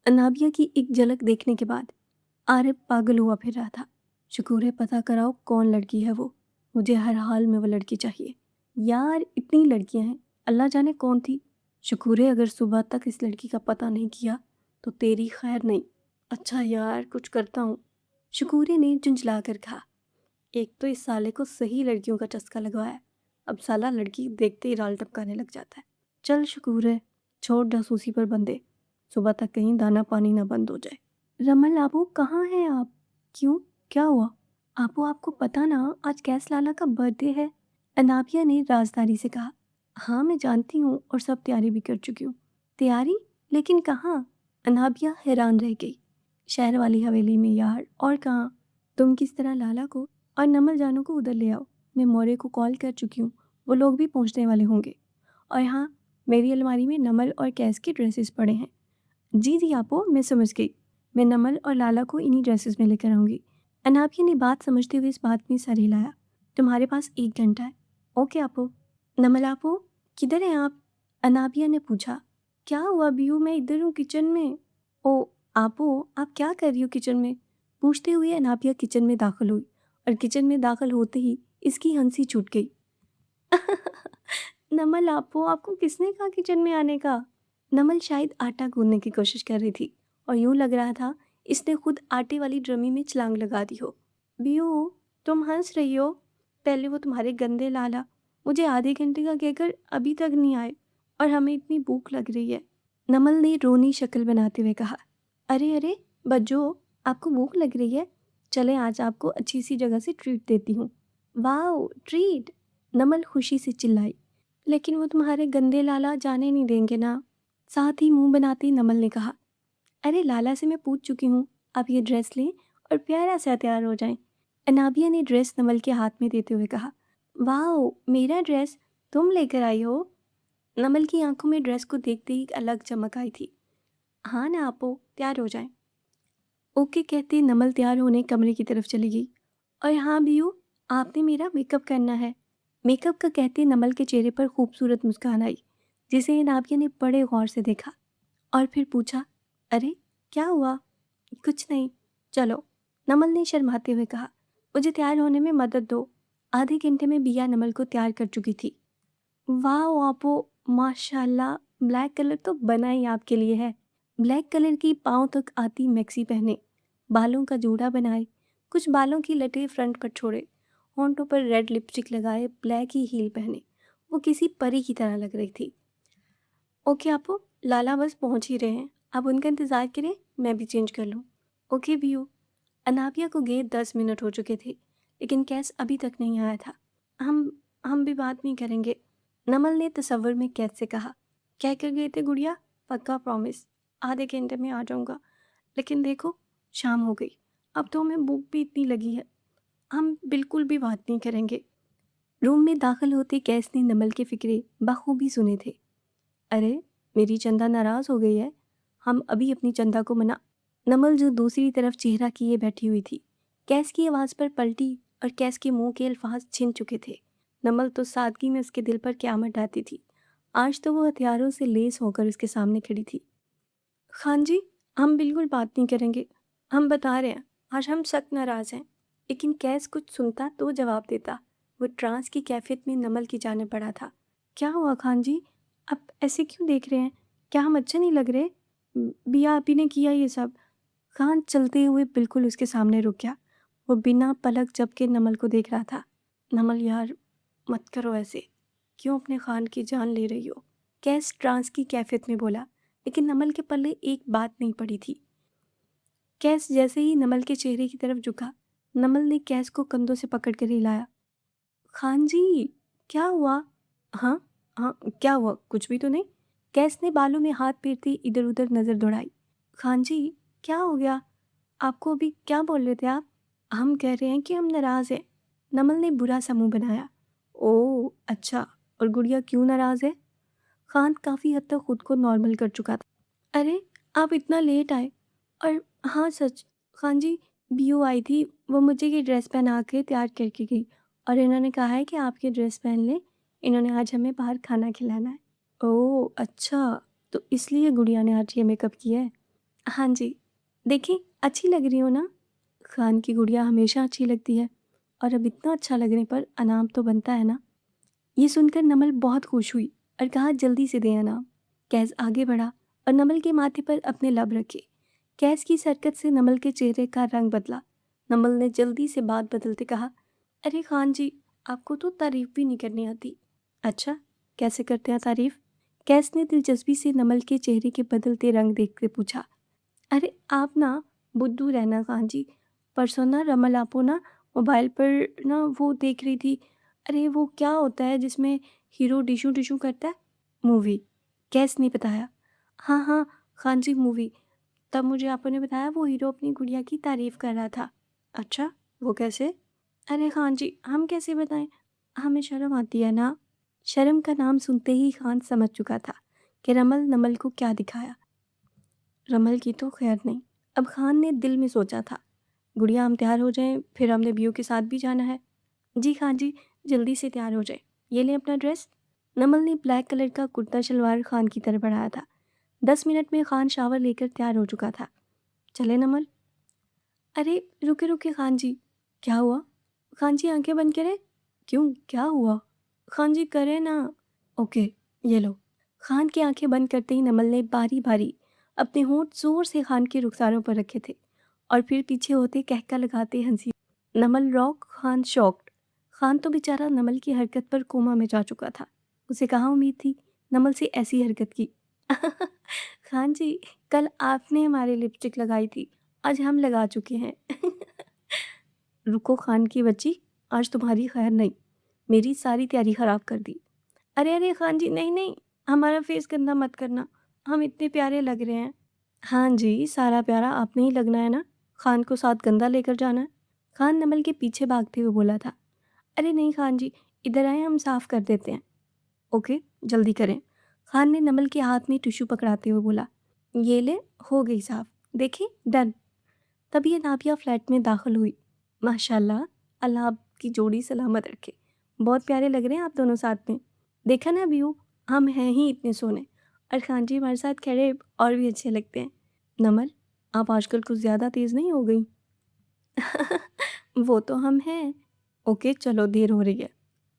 अनाबिया की एक झलक देखने के बाद आरिफ पागल हुआ फिर रहा था। शुक्र है, पता कराओ कौन लड़की है वो। मुझे हर हाल में वो लड़की चाहिए। यार इतनी लड़कियां हैं, अल्लाह जाने कौन थी। शुक्र है अगर सुबह तक इस लड़की का पता नहीं किया तो तेरी खैर नहीं। अच्छा यार कुछ करता हूँ। शुक्र ने झुंझला कर कहा। एक तो इस साले को सही लड़कियों का चस्का लगवाया, अब साला लड़की देखते ही राल टपकाने लग जाता है। चल शुक्र है, छोड़ जासूसी पर बंदे, सुबह तक कहीं दाना पानी ना बंद हो जाए। रमल आबू कहाँ हैं आप? क्यों, क्या हुआ? आबू आपको पता ना आज कैस लाला का बर्थडे है। अनाबिया ने राजदारी से कहा। हाँ मैं जानती हूँ और सब तैयारी भी कर चुकी हूँ। तैयारी? लेकिन कहाँ? अनाबिया हैरान रह गई। शहर वाली हवेली में यार, और कहाँ। तुम किस तरह लाला को और नमल जानू को उधर ले आओ। मैं मौर्य को कॉल कर चुकी हूँ, वो लोग भी पहुँचने वाले होंगे। और हाँ, मेरी अलमारी में नमल और कैस के ड्रेसेस पड़े हैं। जी जी आपो, मैं समझ गई। मैं नमल और लाला को इन्हीं ड्रेसेस में लेकर आऊँगी। अनाबिया ने बात समझते हुए इस बात में सर हिलाया। तुम्हारे पास 1 घंटा है। ओके आपो। नमल आपो, किधर हैं आप? अनाबिया ने पूछा। क्या हुआ बियू, मैं इधर हूँ किचन में। ओ आपो, आप क्या कर रही हो किचन में? पूछते हुए अनाबिया किचन में दाखिल हुई और किचन में दाखिल होते ही इसकी हंसी छूट गई। नमल आपो, आपको किसने कहा किचन में आने का? नमल शायद आटा गूंदने की कोशिश कर रही थी और यूं लग रहा था इसने खुद आटे वाली ड्रमी में छलांग लगा दी हो। बियो, तुम हंस रही हो? पहले वो तुम्हारे गंदे लाला मुझे आधे घंटे का कहकर अभी तक नहीं आए और हमें इतनी भूख लग रही है। नमल ने रोनी शक्ल बनाते हुए कहा। अरे अरे बज्जो, आपको भूख लग रही है? चले आज आपको अच्छी सी जगह से ट्रीट देती हूँ। वाह ट्रीट! नमल खुशी से चिल्लाई। लेकिन वो तुम्हारे गंदे लाला जाने नहीं देंगे ना? साथ ही मुंह बनाते नमल ने कहा। अरे लाला से मैं पूछ चुकी हूँ, आप ये ड्रेस लें और प्यारा सा तैयार हो जाएं। अनाबिया ने ड्रेस नमल के हाथ में देते हुए कहा। वाह मेरा ड्रेस तुम लेकर आई हो? नमल की आंखों में ड्रेस को देखते ही एक अलग चमक आई थी। हाँ ना आपो, तैयार हो जाएं। ओके कहते नमल तैयार होने कमरे की तरफ चली गई। और हाँ बियू, आपने मेरा मेकअप करना है। मेकअप का कहते नमल के चेहरे पर खूबसूरत मुस्कान आई, जिसे नाबिया ने बड़े गौर से देखा और फिर पूछा। अरे क्या हुआ? कुछ नहीं, चलो। नमल ने शर्माते हुए कहा। मुझे तैयार होने में मदद दो। आधे घंटे में बिया नमल को तैयार कर चुकी थी। वाह आपो, माशाल्लाह, ब्लैक कलर तो बना ही आपके लिए है। ब्लैक कलर की पाँव तक आती मैक्सी पहने, बालों का जूड़ा बनाए, कुछ बालों की लटें फ्रंट पर छोड़े, होंठों पर रेड लिपस्टिक लगाए, ब्लैक ही हील पहने, वो किसी परी की तरह लग रही थी। ओके आपो, लाला बस पहुंच ही रहे हैं, आप उनका इंतज़ार करें, मैं भी चेंज कर लूँ। Okay view. अनाबिया को गए 10 मिनट हो चुके थे, लेकिन कैस अभी तक नहीं आया था। हम भी बात नहीं करेंगे, नमल ने तसव्वुर में कैद से कहा। कह कर गए थे गुड़िया? पक्का प्रॉमिस, आधे घंटे में आ जाऊंगा। लेकिन देखो, शाम हो गई, अब तो हमें भूख भी इतनी लगी है। हम बिल्कुल भी बात नहीं करेंगे। रूम में दाखिल होते कैस ने नमल के फिक्रे बखूबी सुने थे। अरे मेरी चंदा नाराज हो गई है, हम अभी अपनी चंदा को मना। नमल जो दूसरी तरफ चेहरा किए बैठी हुई थी, कैस की आवाज़ पर पलटी और कैस के मुंह के अल्फाज छिन चुके थे। नमल तो सादगी में उसके दिल पर क़यामत ढाती थी, आज तो वो हथियारों से लेस होकर उसके सामने खड़ी थी। खान जी, हम बिल्कुल बात नहीं करेंगे, हम बता रहे हैं, आज हम सख्त नाराज़ हैं। लेकिन कैस कुछ सुनता तो जवाब देता। वो ट्रांस की कैफियत में नमल की जाने पड़ा था। क्या हुआ खान जी, आप ऐसे क्यों देख रहे हैं? क्या हम अच्छे नहीं लग रहे? बिया आपी ने किया ये सब। खान चलते हुए बिल्कुल उसके सामने रुक गया। वो बिना पलक झपके नमल को देख रहा था। नमल यार, मत करो ऐसे, क्यों अपने खान की जान ले रही हो? कैस ट्रांस की कैफियत में बोला, लेकिन नमल के पल्ले एक बात नहीं पड़ी थी। कैस जैसे ही नमल के चेहरे की तरफ झुका, नमल ने कैस को कंधों से पकड़ कर हिलाया। खान जी, क्या हुआ? हाँ, हाँ, क्या हुआ? कुछ भी तो नहीं। कैस ने बालों में हाथ फेरते इधर उधर नजर दौड़ाई। खान जी, क्या हो गया? आपको अभी क्या बोल रहे थे आप? हम कह रहे हैं कि हम नाराज हैं। नमल ने बुरा सा मुंह बनाया। ओह अच्छा, और गुड़िया क्यों नाराज है? खान काफी हद तक खुद को नॉर्मल कर चुका था। अरे आप इतना लेट आए। और हाँ सच, खान जी, बीयू आई थी, वो मुझे ये ड्रेस पहना के तैयार करके गई और इन्होंने कहा है कि आप ये ड्रेस पहन लें, इन्होंने आज हमें बाहर खाना खिलाना है। ओह अच्छा, तो इसलिए गुड़िया ने आज ये मेकअप किया है। हाँ जी। देखिए, अच्छी लग रही हो ना? खान की गुड़िया हमेशा अच्छी लगती है और अब इतना अच्छा लगने पर अनाम तो बनता है ना? ये सुनकर नमल बहुत खुश हुई और कहा जल्दी से दे अनाम। कैस आगे बढ़ा और नमल के माथे पर अपने लब रखे। कैस की इस हरकत से नमल के चेहरे का रंग बदला। नमल ने जल्दी से बात बदलते कहा, अरे खान जी, आपको तो तारीफ भी नहीं करनी आती। अच्छा, कैसे करते हैं तारीफ? कैस ने दिलचस्पी से नमल के चेहरे के बदलते रंग देखते पूछा। अरे आप ना बुद्धू रहना खान जी। परसों ना रमल आपो ना मोबाइल पर ना वो देख रही थी। अरे वो क्या होता है जिसमें हीरो डिशू डिशू करता है? मूवी। कैस ने बताया। हाँ हाँ, खान जी मूवी। तब मुझे आपो ने बताया वो हीरो अपनी गुड़िया की तारीफ कर रहा था। अच्छा, वो कैसे? अरे खान जी, हम कैसे बताएं? हमें शर्म आती है ना। शर्म का नाम सुनते ही खान समझ चुका था कि रमल नमल को क्या दिखाया। रमल की तो खैर नहीं। अब खान ने दिल में सोचा था, गुड़िया हम तैयार हो जाएं, फिर हमने बियो के साथ भी जाना है। जी खान जी, जल्दी से तैयार हो जाए। ये लें अपना ड्रेस। नमल ने ब्लैक कलर का कुर्ता शलवार खान की तरफ बढ़ाया था। 10 मिनट में खान शावर लेकर तैयार हो चुका था। चले नमल? अरे रुके रुके खान जी। क्या हुआ? खान जी आंखें बंद करें। क्यों, क्या हुआ? खान जी करें ना। ओके, ये लो। खान की आंखें बंद करते ही नमल ने बारी बारी अपने होंठ जोर से खान के रुखसारों पर रखे थे और फिर पीछे होते कहका लगाते हंसी। नमल रॉक, खान शॉक्ड। खान तो बेचारा नमल की हरकत पर कोमा में जा चुका था। उसे कहाँ उम्मीद थी नमल से ऐसी हरकत की। खान जी, कल आपने हमारी लिपस्टिक लगाई थी, आज हम लगा चुके हैं। रुको खान की बच्ची, आज तुम्हारी खैर नहीं। मेरी सारी तैयारी खराब कर दी। अरे अरे खान जी, नहीं नहीं, हमारा फेस गंदा मत करना, हम इतने प्यारे लग रहे हैं। हाँ जी, सारा प्यारा आपने ही लगना है ना। खान को साथ गंदा लेकर जाना है। खान नमल के पीछे भागते हुए बोला था। अरे नहीं खान जी, इधर आए, हम साफ कर देते हैं। ओके, जल्दी करें। खान ने नमल के हाथ में टिश्यू पकड़ाते हुए बोला। ये ले, हो गई साफ। देखी, डन। तभी अनाबिया फ्लैट में दाखिल हुई। माशाल्लाह, अल्लाह आपकी जोड़ी सलामत रखे। बहुत प्यारे लग रहे हैं आप दोनों साथ में। देखा ना व्यू, हम हैं ही इतने सोने और खान जी हमारे साथ खड़े और भी अच्छे लगते हैं। नमल, आप आजकल कुछ ज़्यादा तेज़ नहीं हो गई? वो तो हम हैं। ओके चलो, देर हो रही है।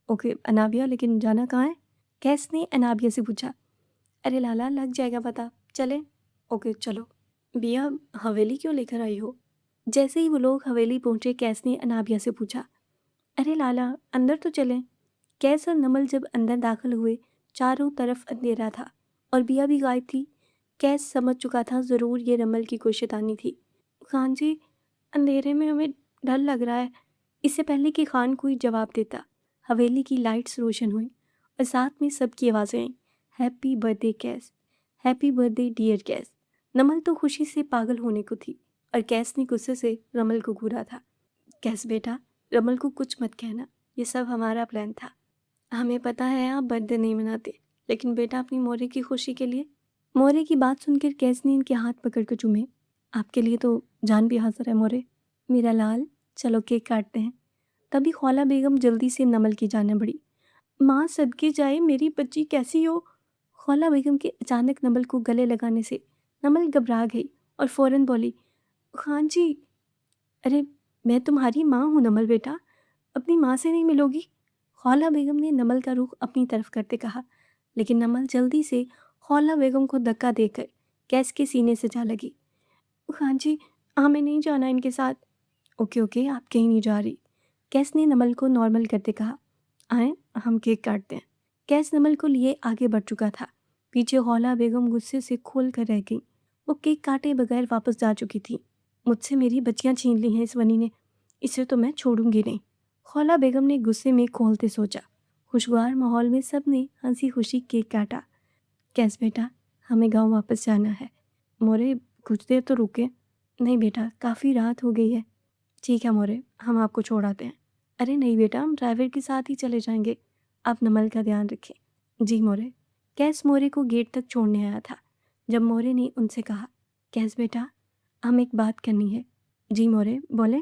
ओके अनाबिया, लेकिन जाना कहाँ है? कैस ने अनाबिया से पूछा। अरे लाला, लग जाएगा पता, चले। ओके चलो। बिया, हवेली क्यों लेकर आई हो? जैसे ही वो लोग हवेली पहुंचे कैस ने अनाबिया से पूछा। अरे लाला, अंदर तो चलें। कैस और नमल जब अंदर दाखिल हुए, चारों तरफ अंधेरा था और बिया भी गायब थी। कैस समझ चुका था ज़रूर ये रमल की कोई शैतानी थी। खान जी, अंधेरे में हमें डर लग रहा है। इससे पहले कि खान कोई जवाब देता, हवेली की लाइट्स रोशन हुई और साथ में सबकी आवाज़ें आईं। हैप्पी बर्थडे कैस, हैप्पी बर्थडे डियर कैस। नमल तो खुशी से पागल होने को थी और कैस ने गुस्से से रमल को घूरा था। कैस बेटा, रमल को कुछ मत कहना, ये सब हमारा प्लान था। हमें पता है आप बर्थडे नहीं मनाते, लेकिन बेटा अपनी मोरे की खुशी के लिए। मोरे की बात सुनकर कैस ने इनके हाथ पकड़ कर चूमे। आपके लिए तो जान भी हाजिर है मोरे। मेरा लाल, चलो केक काटते हैं। तभी खौला बेगम जल्दी से नमल की जाने बढ़ी। माँ सदके जाए, मेरी बच्ची कैसी हो? खौला बेगम के अचानक नमल को गले लगाने से नमल घबरा गई और फौरन बोली, खान जी। अरे, मैं तुम्हारी माँ हूँ नमल बेटा, अपनी माँ से नहीं मिलोगी? खौला बेगम ने नमल का रुख अपनी तरफ करते कहा, लेकिन नमल जल्दी से खौला बेगम को धक्का देकर कैस के सीने से जा लगी। खान जी, हमें नहीं जाना इनके साथ। ओके ओके, आप कहीं नहीं जा रही। कैस ने नमल को नॉर्मल करते कहा। आए, हम केक काटते हैं। कैस नमल को लिए आगे बढ़ चुका था। पीछे हौला बेगम गुस्से से खोल कर रह गई। वो केक काटे बगैर वापस जा चुकी थी। मुझसे मेरी बच्चियां छीन ली हैं इस वनी ने, इसे तो मैं छोड़ूंगी नहीं। खौला बेगम ने गुस्से में खोलते सोचा। खुशगवार माहौल में सब ने हंसी खुशी केक काटा। कैस बेटा, हमें गांव वापस जाना है। मोरे, कुछ देर तो रुके। नहीं बेटा, काफ़ी रात हो गई है। ठीक है मोरे, हम आपको छोड़ आते हैं। अरे नहीं बेटा, हम ड्राइवर के साथ ही चले जाएंगे। आप नमल का ध्यान रखें। जी मोरे। कैस मोरे को गेट तक छोड़ने आया था जब मोरे ने उनसे कहा, कैस बेटा, हम एक बात करनी है। जी मोरे, बोले।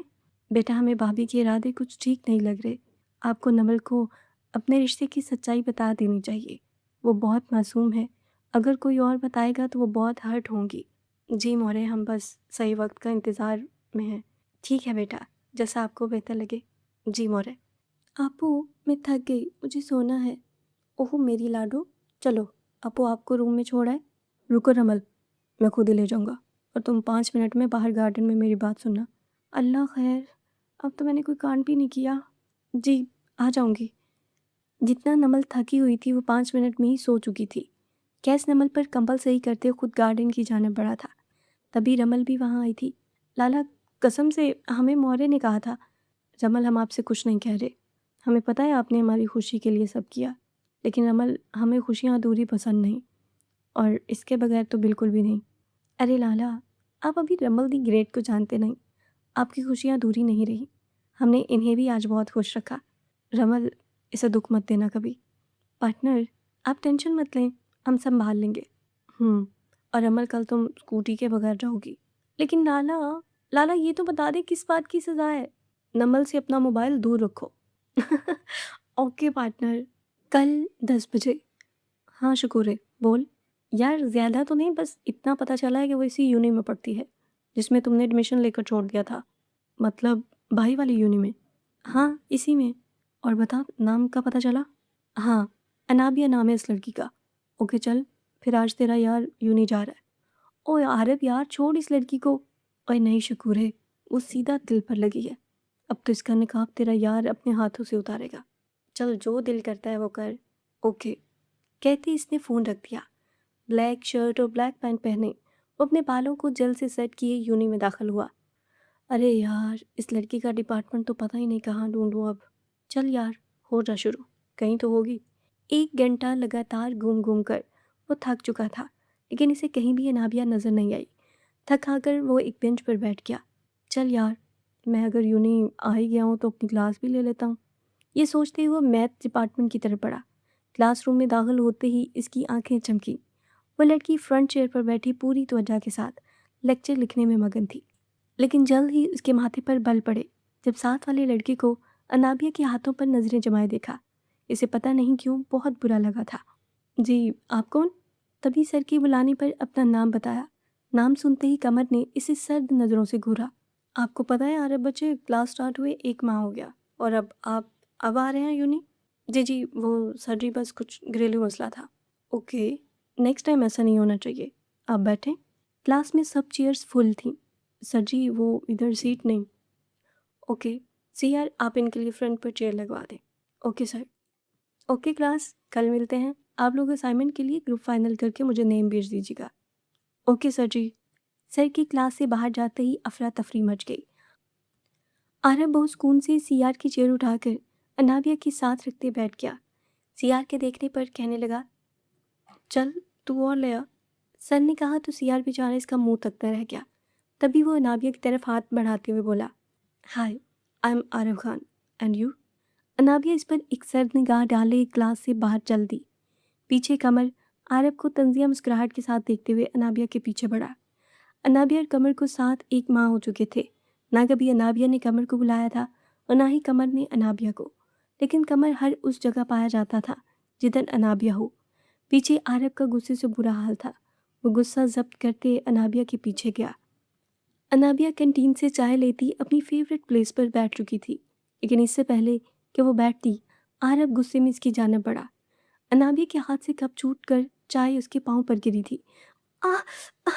बेटा, हमें भाभी के इरादे कुछ ठीक नहीं लग रहे। आपको नमल को अपने रिश्ते की सच्चाई बता देनी चाहिए। वो बहुत मासूम है, अगर कोई और बताएगा तो वो बहुत हर्ट होंगी। जी मोरे, हम बस सही वक्त का इंतज़ार में हैं। ठीक है बेटा, जैसा आपको बेहतर लगे। जी मोरे। आपू, मैं थक गई, मुझे सोना है। ओहो मेरी लाडो, चलो आपू आपको रूम में छोड़ आए। रुको रमल, मैं खुद ही ले जाऊंगा, और तुम 5 मिनट में बाहर गार्डन में मेरी बात सुनना। अल्लाह खैर, अब तो मैंने कोई कांड भी नहीं किया। जी, आ जाऊंगी। जितना नमल थकी हुई थी वो 5 मिनट में ही सो चुकी थी। कैस नमल पर कंबल सही करते हुए खुद गार्डन की जाने बढ़ा था। तभी रमल भी वहाँ आई थी। लाला, कसम से हमें मौर्य ने कहा था। रमल, हम आपसे कुछ नहीं कह रहे। हमें पता है आपने हमारी खुशी के लिए सब किया, लेकिन रमल, हमें खुशियाँ अधूरी पसंद नहीं, और इसके बगैर तो बिल्कुल भी नहीं। अरे लाला, आप अभी रमल दी ग्रेट को जानते नहीं। आपकी खुशियाँ अधूरी नहीं रही। हमने इन्हें भी आज बहुत खुश रखा। रमल, इसे दुख मत देना कभी। पार्टनर, आप टेंशन मत लें, हम संभाल लेंगे। और रमल, कल तुम स्कूटी के बगैर जाओगी। लेकिन लाला, लाला ये तो बता दे किस बात की सज़ा है। नमल से अपना मोबाइल दूर रखो। ओके पार्टनर, कल 10 बजे। हाँ शुक्र है, बोल। यार ज़्यादा तो नहीं, बस इतना पता चला है कि वो इसी यूनि में पढ़ती है जिसमें तुमने एडमिशन लेकर छोड़ दिया था। मतलब भाई वाली यूनि में। हाँ इसी में। और बता, नाम का पता चला? हाँ, अनाबिया नाम है इस लड़की का। ओके चल, फिर आज तेरा यार यूनि जा रहा है। ओए आरब यार, छोड़ इस लड़की को। ओए नहीं शकूर है, वो सीधा दिल पर लगी है। अब तो इसका निकाब तेरा यार अपने हाथों से उतारेगा। चल जो दिल करता है वो कर। ओके, कहते इसने फ़ोन रख दिया। ब्लैक शर्ट और ब्लैक पैंट पहने वो अपने बालों को जल्द से सेट किए यूनि में दाखिल हुआ। अरे यार, इस लड़की का डिपार्टमेंट तो पता ही नहीं कहाँ ढूंढूं अब। चल यार, हो जा शुरू, कहीं तो होगी। 1 घंटा लगातार घूम घूम कर वो थक चुका था, लेकिन इसे कहीं भी अनाबिया नज़र नहीं आई। थक हाकर वो एक बेंच पर बैठ गया। चल यार, मैं अगर यूं आ ही गया हूँ तो अपनी क्लास भी ले लेता हूँ। ये सोचते हुए मैथ डिपार्टमेंट की तरफ बढ़ा। क्लासरूम में दाखिल होते ही इसकी आंखें चमकी। वो लड़की फ्रंट चेयर पर बैठी पूरी तवज्जो के साथ लेक्चर लिखने में मगन थी। लेकिन जल्द ही उसके माथे पर बल पड़े जब साथ वाले लड़के को अनाबिया के हाथों पर नजरें जमाए देखा। इसे पता नहीं क्यों बहुत बुरा लगा था। जी, आप कौन? तभी सर की बुलाने पर अपना नाम बताया। नाम सुनते ही कमर ने इसे सर्द नज़रों से घूरा। आपको पता है अरब बच्चे, क्लास स्टार्ट हुए 1 माह हो गया, और अब आप अब आ रहे हैं यूनी? जी जी, वो सर जी बस कुछ घरेलू मसला था। ओके, नेक्स्ट टाइम ऐसा नहीं होना चाहिए। आप बैठें। क्लास में सब चेयर्स फुल थीं। सर जी वो इधर सीट नहीं। ओके, सी यार आप इनके लिए फ्रंट पर चेयर लगवा दें। Okay sir. ओके क्लास, कल मिलते हैं। आप लोग असाइनमेंट के लिए ग्रुप फाइनल करके मुझे नेम भेज दीजिएगा। ओके सर जी। सर की क्लास से बाहर जाते ही अफरा तफरी मच गई। आरव बहुत सुकून से सीआर की चेयर उठाकर अनाबिया के साथ रखते बैठ गया। सीआर के देखने पर कहने लगा, चल तू और ले आ। सर ने कहा तो सीआर बेचारा इसका मुंह तकता रह गया। तभी वो अनाबिया की तरफ हाथ बढ़ाते हुए बोला, hi, I am Aarav Khan, and you? Anabia इस पर एक सर्द निगाह डाले क्लास से बाहर चल दी। पीछे कमर आरब को तंजिया मुस्कुराहट के साथ देखते हुए अनाबिया के पीछे बढ़ा। अनाबिया और कमर को साथ 1 माह हो चुके थे। ना कभी अनाबिया ने कमर को बुलाया था और ना ही कमर ने अनाबिया को, लेकिन कमर हर उस जगह पाया जाता था जिधर अनाबिया हो। पीछे आरब का गुस्से से बुरा हाल था। वो गुस्सा जब्त करते अनाबिया के पीछे गया। अनाबिया कैंटीन से चाय लेती अपनी फेवरेट प्लेस पर बैठ चुकी थी, लेकिन इससे पहले कि वो बैठती, आरब गुस्से में इसकी जानिब बढ़ा। अनाबिया के हाथ से कप छूट कर चाय उसके पाँव पर गिरी थी। आ, आ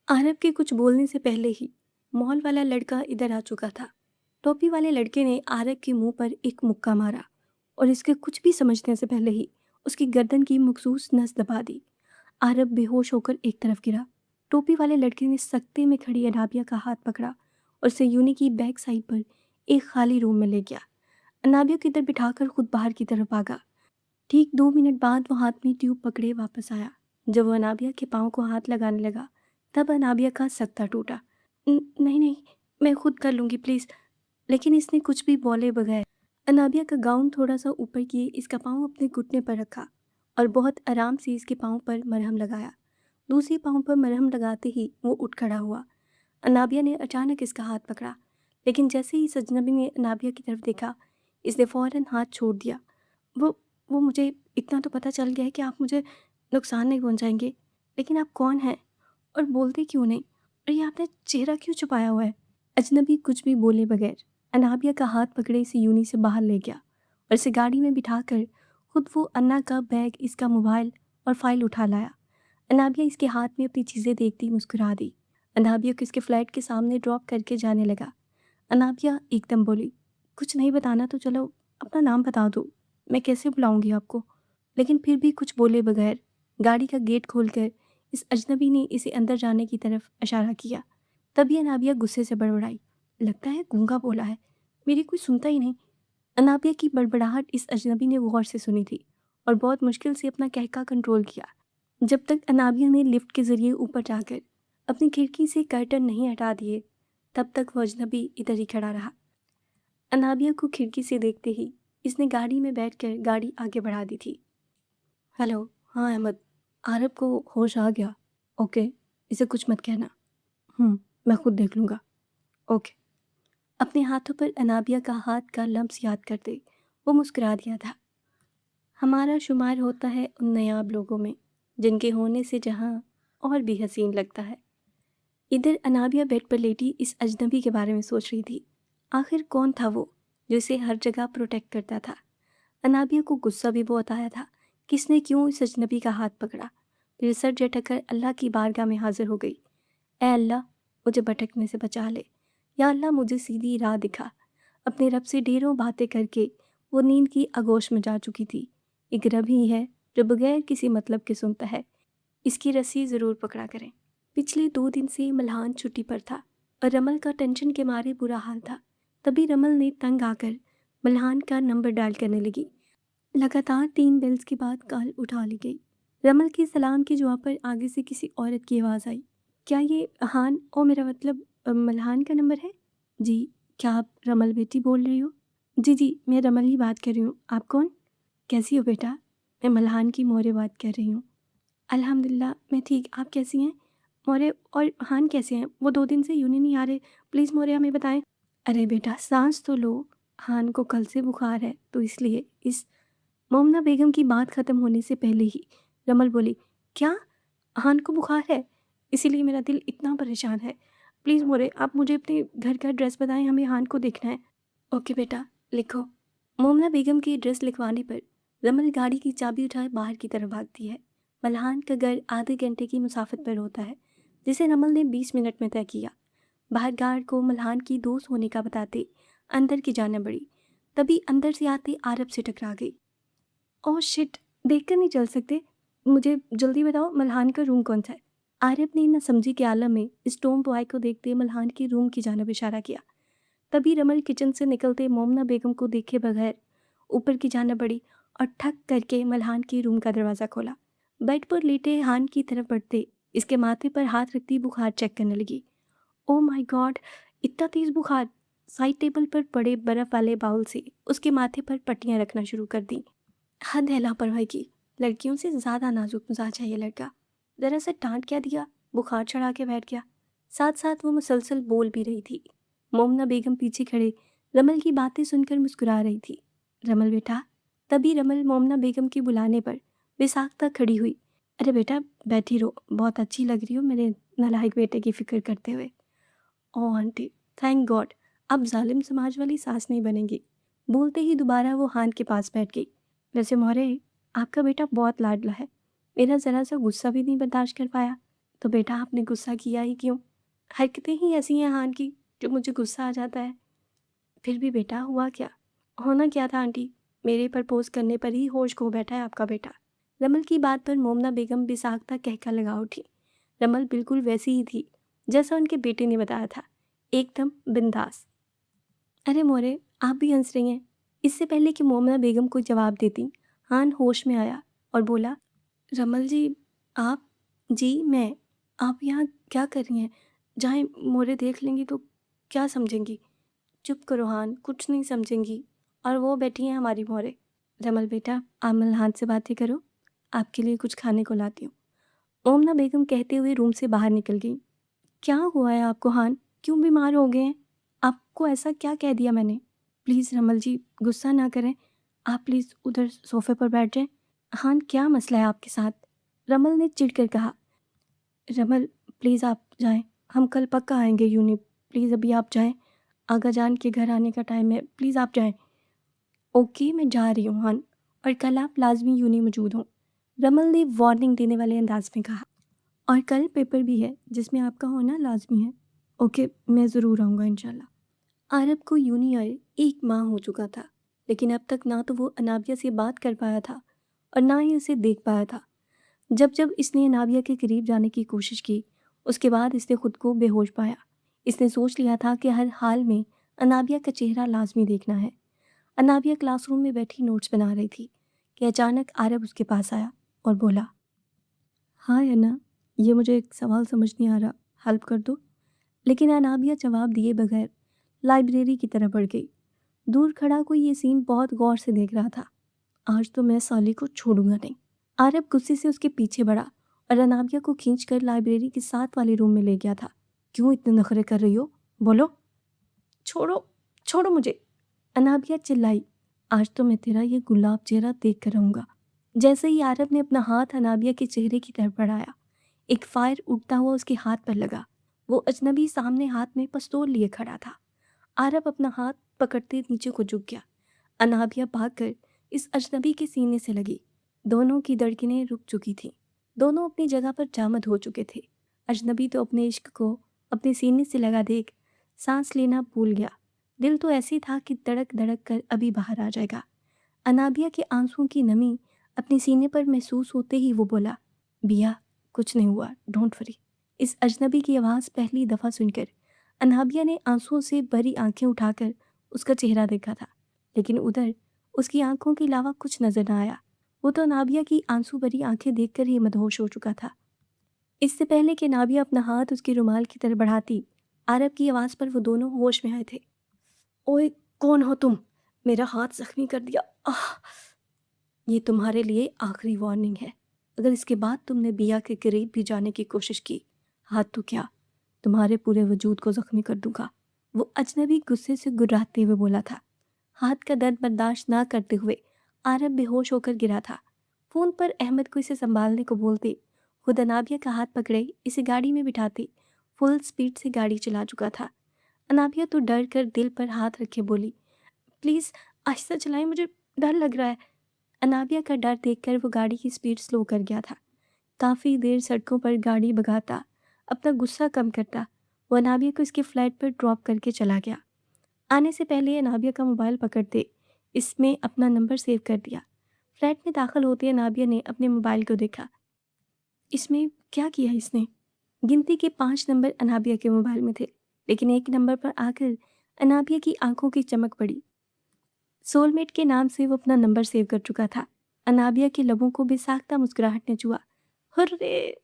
आरब के कुछ बोलने से पहले ही मॉल वाला लड़का इधर आ चुका था। टोपी वाले लड़के ने आरब के मुंह पर एक मुक्का मारा और इसके कुछ भी समझने से पहले ही उसकी गर्दन की मखसूस नस दबा दी। आरब बेहोश होकर एक तरफ गिरा। टोपी वाले लड़के ने सख्ते में खड़ी अनाबिया का हाथ पकड़ा और उसे यूनी की बैक साइड पर एक खाली रूम में ले गया। अनाबिया को इधर बिठाकर खुद बाहर की तरफ भागा। ठीक 2 मिनट बाद वो हाथ में ट्यूब पकड़े वापस आया। जब वो अनाबिया के पाँव को हाथ लगाने लगा तब अनाबिया का सकता टूटा। नहीं नहीं, मैं खुद कर लूँगी प्लीज़। लेकिन इसने कुछ भी बोले बगैर अनाबिया का गाउन थोड़ा सा ऊपर किए इसका पाँव अपने घुटने पर रखा और बहुत आराम से इसके पाँव पर मरहम लगाया। दूसरे पाँव पर मरहम लगाते ही वो उठ खड़ा हुआ। अनाबिया ने अचानक इसका हाथ पकड़ा, लेकिन जैसे ही इस अजनबी ने अनाबिया की तरफ देखा, इसने फ़ौरन हाथ छोड़ दिया। वो वो मुझे इतना तो पता चल गया है कि आप मुझे नुकसान नहीं पहुंचाएंगे, लेकिन आप कौन हैं? और बोलते क्यों नहीं? और ये आपने चेहरा क्यों छुपाया हुआ है? अजनबी कुछ भी बोले बगैर अनाबिया का हाथ पकड़े इसे यूनी से बाहर ले गया और इसे गाड़ी में बिठाकर खुद वो अन्ना का बैग, इसका मोबाइल और फाइल उठा लाया। अनाबिया इसके हाथ में अपनी चीज़ें देखती मुस्कुरा दी। अनाबिया को इसके फ्लैट के सामने ड्रॉप करके जाने लगा। अनाबिया एकदम बोली, कुछ नहीं बताना तो चलो अपना नाम बता दो, मैं कैसे बुलाऊंगी आपको? लेकिन फिर भी कुछ बोले बगैर गाड़ी का गेट खोलकर इस अजनबी ने इसे अंदर जाने की तरफ इशारा किया। तभी अनाबिया गुस्से से बड़बड़ाई, लगता है गूंगा बोला है, मेरी कोई सुनता ही नहीं। अनाबिया की बड़बड़ाहट इस अजनबी ने गौर से सुनी थी और बहुत मुश्किल से अपना कहका कंट्रोल किया। जब तक अनाबिया ने लिफ्ट के जरिए ऊपर जाकर अपनी खिड़की से कर्टन नहीं हटा दिए, तब तक वो अजनबी इधर ही खड़ा रहा। अनाबिया को खिड़की से देखते ही इसने गाड़ी में बैठकर गाड़ी आगे बढ़ा दी थी। हेलो, हाँ अहमद, आरब को होश आ गया? ओके, इसे कुछ मत कहना। मैं खुद देख लूँगा। ओके। अपने हाथों पर अनाबिया का हाथ का लम्स याद करते वो मुस्कुरा दिया था। हमारा शुमार होता है उन नायाब लोगों में जिनके होने से जहाँ और भी हसीन लगता है। इधर अनाबिया बेड पर लेटी इस अजनबी के बारे में सोच रही थी। आखिर कौन था वो जो इसे हर जगह प्रोटेक्ट करता था? अनाबिया को गुस्सा भी बहुत आया था। किसने क्यों इस अजनबी का हाथ पकड़ा? फिर सर झटक अल्लाह की बारगाह में हाजिर हो गई। ए अल्लाह, मुझे भटकने से बचा ले। या अल्लाह, मुझे सीधी राह दिखा। अपने रब से ढेरों बातें करके वो नींद की आगोश में जा चुकी थी। एक रब ही है जो बगैर किसी मतलब के सुनता है। इसकी रस्सी ज़रूर पकड़ा करें। पिछले 2 दिन से मल्हान छुट्टी पर था और रमल का टेंशन के मारे बुरा हाल था। तभी रमल ने तंग आकर मल्हान का नंबर डायल करने लगी। लगातार 3 बेल्स के बाद कॉल उठा ली गई। रमल के सलाम के जवाब पर आगे से किसी औरत की आवाज़ आई। क्या ये हान, ओ मेरा मतलब मल्हान का नंबर है? जी, क्या आप रमल बेटी बोल रही हो? जी जी, मैं रमल ही बात कर रही हूँ। आप कौन? कैसी हो बेटा? मैं मल्हान की मोरे बात कर रही हूँ। अल्हम्दुलिल्लाह मैं ठीक, आप कैसी हैं? मोरे और हान कैसे हैं? वो 2 दिन से यूँ नहीं आ रहे। प्लीज़ मोरे हमें बताएं। अरे बेटा सांस तो लो। हान को कल से बुखार है तो इसलिए इस मोमना बेगम की बात ख़त्म होने से पहले ही रमल बोली, क्या हान को बुखार है? इसीलिए मेरा दिल इतना परेशान है। प्लीज़ मोरे, आप मुझे अपने घर का एड्रेस बताएं, हमें हान को देखना है। ओके बेटा, लिखो। मोमना बेगम की एड्रेस लिखवाने पर रमल गाड़ी की चाबी उठाए बाहर की तरफ भागती है। मल्हान का घर आधे घंटे की मुसाफत पर होता है, जिसे रमल ने 20 मिनट में तय किया। बाहर गार्ड को मल्हान की दोस्त होने का बताते अंदर की जाने बढ़ी। तभी अंदर से आते आरब से टकरा गई। Oh shit! देखकर नहीं चल सकते? मुझे जल्दी बताओ मल्हान का रूम कौन-सा है? आरब ने ना समझी के आलम में इस टॉम बॉय को देखते मल्हान के रूम की जानिब इशारा किया। तभी रमल किचन से निकलते मोमना बेगम को देखे बगैर ऊपर की जानिब बढ़ी और ठक करके मल्हान के रूम का दरवाज़ा खोला। बेड पर लेटे हान की तरफ बढ़ते इसके माथे पर हाथ रखती बुखार चेक करने लगी। Oh my God! इतना तेज़ बुखार! साइड टेबल पर पड़े बर्फ़ वाले बाउल से उसके माथे पर पट्टियाँ रखना शुरू कर दी। हद है लापरवाही की। लड़कियों से ज़्यादा नाजुक मिजाज है ये लड़का। ज़रा सा डांट क्या दिया, बुखार चढ़ा के बैठ गया। साथ साथ वो मुसलसल बोल भी रही थी। मोमना बेगम पीछे खड़े रमल की बातें सुनकर मुस्कुरा रही थी। रमल बेटा। तभी रमल मोमना बेगम के बुलाने पर बेसाख्ता खड़ी हुई। अरे बेटा बैठी रहो, बहुत अच्छी लग रही हो मेरे नालायक बेटे की फिक्र करते हुए। ओह आंटी, थैंक गॉड, अब जालिम समाज वाली सास नहीं बनेगी। बोलते ही दोबारा वो हान के पास बैठ गई। वैसे मोरे, आपका बेटा बहुत लाडला है। मेरा ज़रा सा गुस्सा भी नहीं बर्दाश्त कर पाया। तो बेटा आपने गुस्सा किया ही क्यों? हरकतें ही ऐसी हैं हान की जो मुझे गुस्सा आ जाता है। फिर भी बेटा हुआ क्या? होना क्या था आंटी? मेरे प्रपोज करने पर ही होश खो बैठा है आपका बेटा। रमल की बात पर मोमना बेगम बेसाख्ता कहकर लगा उठी। रमल बिल्कुल वैसी ही थी जैसा उनके बेटे ने बताया था, एकदम बिंदास। अरे मोरे, आप भी हंस रही हैं। इससे पहले कि मोमना बेगम को जवाब देती हान होश में आया और बोला, रमल जी, आप? जी मैं। आप यहाँ क्या कर रही हैं? जाएं, मोरे देख लेंगी तो क्या समझेंगी? चुप करो हान, कुछ नहीं समझेंगी। और वो बैठी हैं हमारी मोरे। रमल बेटा, आप मल्हान से बातें करो, आपके लिए कुछ खाने को लाती हूँ। मोमना बेगम कहते हुए रूम से बाहर निकल गई। क्या हुआ है आपको हान? क्यों बीमार हो गए हैं? आपको ऐसा क्या कह दिया मैंने? प्लीज़ रमल जी, गुस्सा ना करें। आप प्लीज़ उधर सोफ़े पर बैठ जाएँ। हान क्या मसला है आपके साथ? रमल ने चिढ़कर कहा। रमल प्लीज़ आप जाएँ, हम कल पक्का आएँगे यूनि, प्लीज़ अभी आप जाएँ, आगा जान के घर आने का टाइम है, प्लीज़ आप जाएँ। ओके, मैं जा रही हूँ हान, और कल आप लाज़मी यूनि मौजूद हों, रमल ने वार्निंग देने वाले अंदाज़ में कहा। और कल पेपर भी है जिसमें आपका होना लाज़मी है। ओके, मैं ज़रूर आऊँगा इंशाल्लाह। आरब को यूनी आए 1 माह हो चुका था, लेकिन अब तक ना तो वो अनाबिया से बात कर पाया था और ना ही उसे देख पाया था। जब-जब इसने अनाबिया के करीब जाने की कोशिश की, उसके बाद इसने खुद को बेहोश पाया। इसने सोच लिया था कि हर हाल में अनाबिया का चेहरा लाज़मी देखना है। अनाबिया क्लासरूम में बैठी नोट्स बना रही थी कि अचानक आरब उसके पास आया और बोला, "हाय अन्ना, ये मुझे एक सवाल समझ नहीं आ रहा, हेल्प कर दो।" लेकिन अनाबिया जवाब दिए बगैर लाइब्रेरी की तरफ बढ़ गई। दूर खड़ा कोई ये सीन बहुत गौर से देख रहा था। आज तो मैं साली को छोड़ूंगा नहीं। आरब गुस्से से उसके पीछे बढ़ा और अनाबिया को खींचकर लाइब्रेरी के साथ वाले रूम में ले गया था। क्यों इतने नखरे कर रही हो? बोलो। छोड़ो, छोड़ो मुझे। अनाबिया चिल्लाई। आज तो मैं तेरा ये गुलाब चेहरा देख कर रहूंगा। जैसे ही आरब ने अपना हाथ अनाबिया के चेहरे की तरफ बढ़ाया, एक फायर उड़ता हुआ उसके हाथ पर लगा। वो अजनबी सामने हाथ में पिस्तौल लिए खड़ा था। आरब अपना हाथ पकड़ते नीचे को झुक गया। अनाबिया भागकर इस अजनबी के सीने से लगी। दोनों की धड़कनें रुक चुकी थीं। दोनों अपनी जगह पर जामद हो चुके थे। अजनबी तो अपने इश्क को अपने सीने से लगा देख सांस लेना भूल गया। दिल तो ऐसे था कि धड़क धड़क कर अभी बाहर आ जाएगा। अनाबिया के आंसुओं की नमी अपने सीने पर महसूस होते ही वो बोला, बिया, कुछ नहीं हुआ, डोंट वरी। इस अजनबी की आवाज़ पहली दफ़ा सुनकर अनाबिया ने आंसुओं से भरी आंखें उठाकर उसका चेहरा देखा था, लेकिन उधर उसकी आंखों के अलावा कुछ नजर न आया। वो तो नाबिया की आंसू भरी आंखें देखकर ही मदहोश हो चुका था। इससे पहले कि नाबिया अपना हाथ उसके रुमाल की तरफ बढ़ाती, आरब की आवाज़ पर वो दोनों होश में आए थे। ओए, कौन हो तुम? मेरा हाथ जख्मी कर दिया। आह! ये तुम्हारे लिए आखिरी वार्निंग है। अगर इसके बाद तुमने बिया के करीब भी जाने की कोशिश की, हाथ तो क्या, तुम्हारे पूरे वजूद को जख्मी कर दूंगा। वो अजनबी गुस्से से गुर्राते हुए बोला था। हाथ का दर्द बर्दाश्त ना करते हुए आरब बेहोश होकर गिरा था। फ़ोन पर अहमद को इसे संभालने को बोलते, खुद अनाबिया का हाथ पकड़े इसे गाड़ी में बिठाते फुल स्पीड से गाड़ी चला चुका था। अनाबिया तो डर कर दिल पर हाथ रखे बोली, प्लीज़ आहिस्ता चलाएं, मुझे डर लग रहा है। अनाबिया का डर देखकर वो गाड़ी की स्पीड स्लो कर गया था। काफ़ी देर सड़कों पर गाड़ी भगाता, अपना गुस्सा कम करता, वो अनाबिया को इसके फ्लैट पर ड्रॉप करके चला गया। आने से पहले अनाबिया का मोबाइल पकड़ते इसमें अपना नंबर सेव कर दिया। फ्लैट में दाखिल होते अनाबिया ने अपने मोबाइल को देखा। इसमें क्या किया इसने? गिनती के 5 नंबर अनाबिया के मोबाइल में थे, लेकिन एक नंबर पर आकर अनाबिया की आंखों की चमक पड़ी। सोलमेट के नाम से वो अपना नंबर सेव कर चुका था। अनाबिया के लबों को बेसाख्ता मुस्कुराहट ने छुआ। हुर्रे!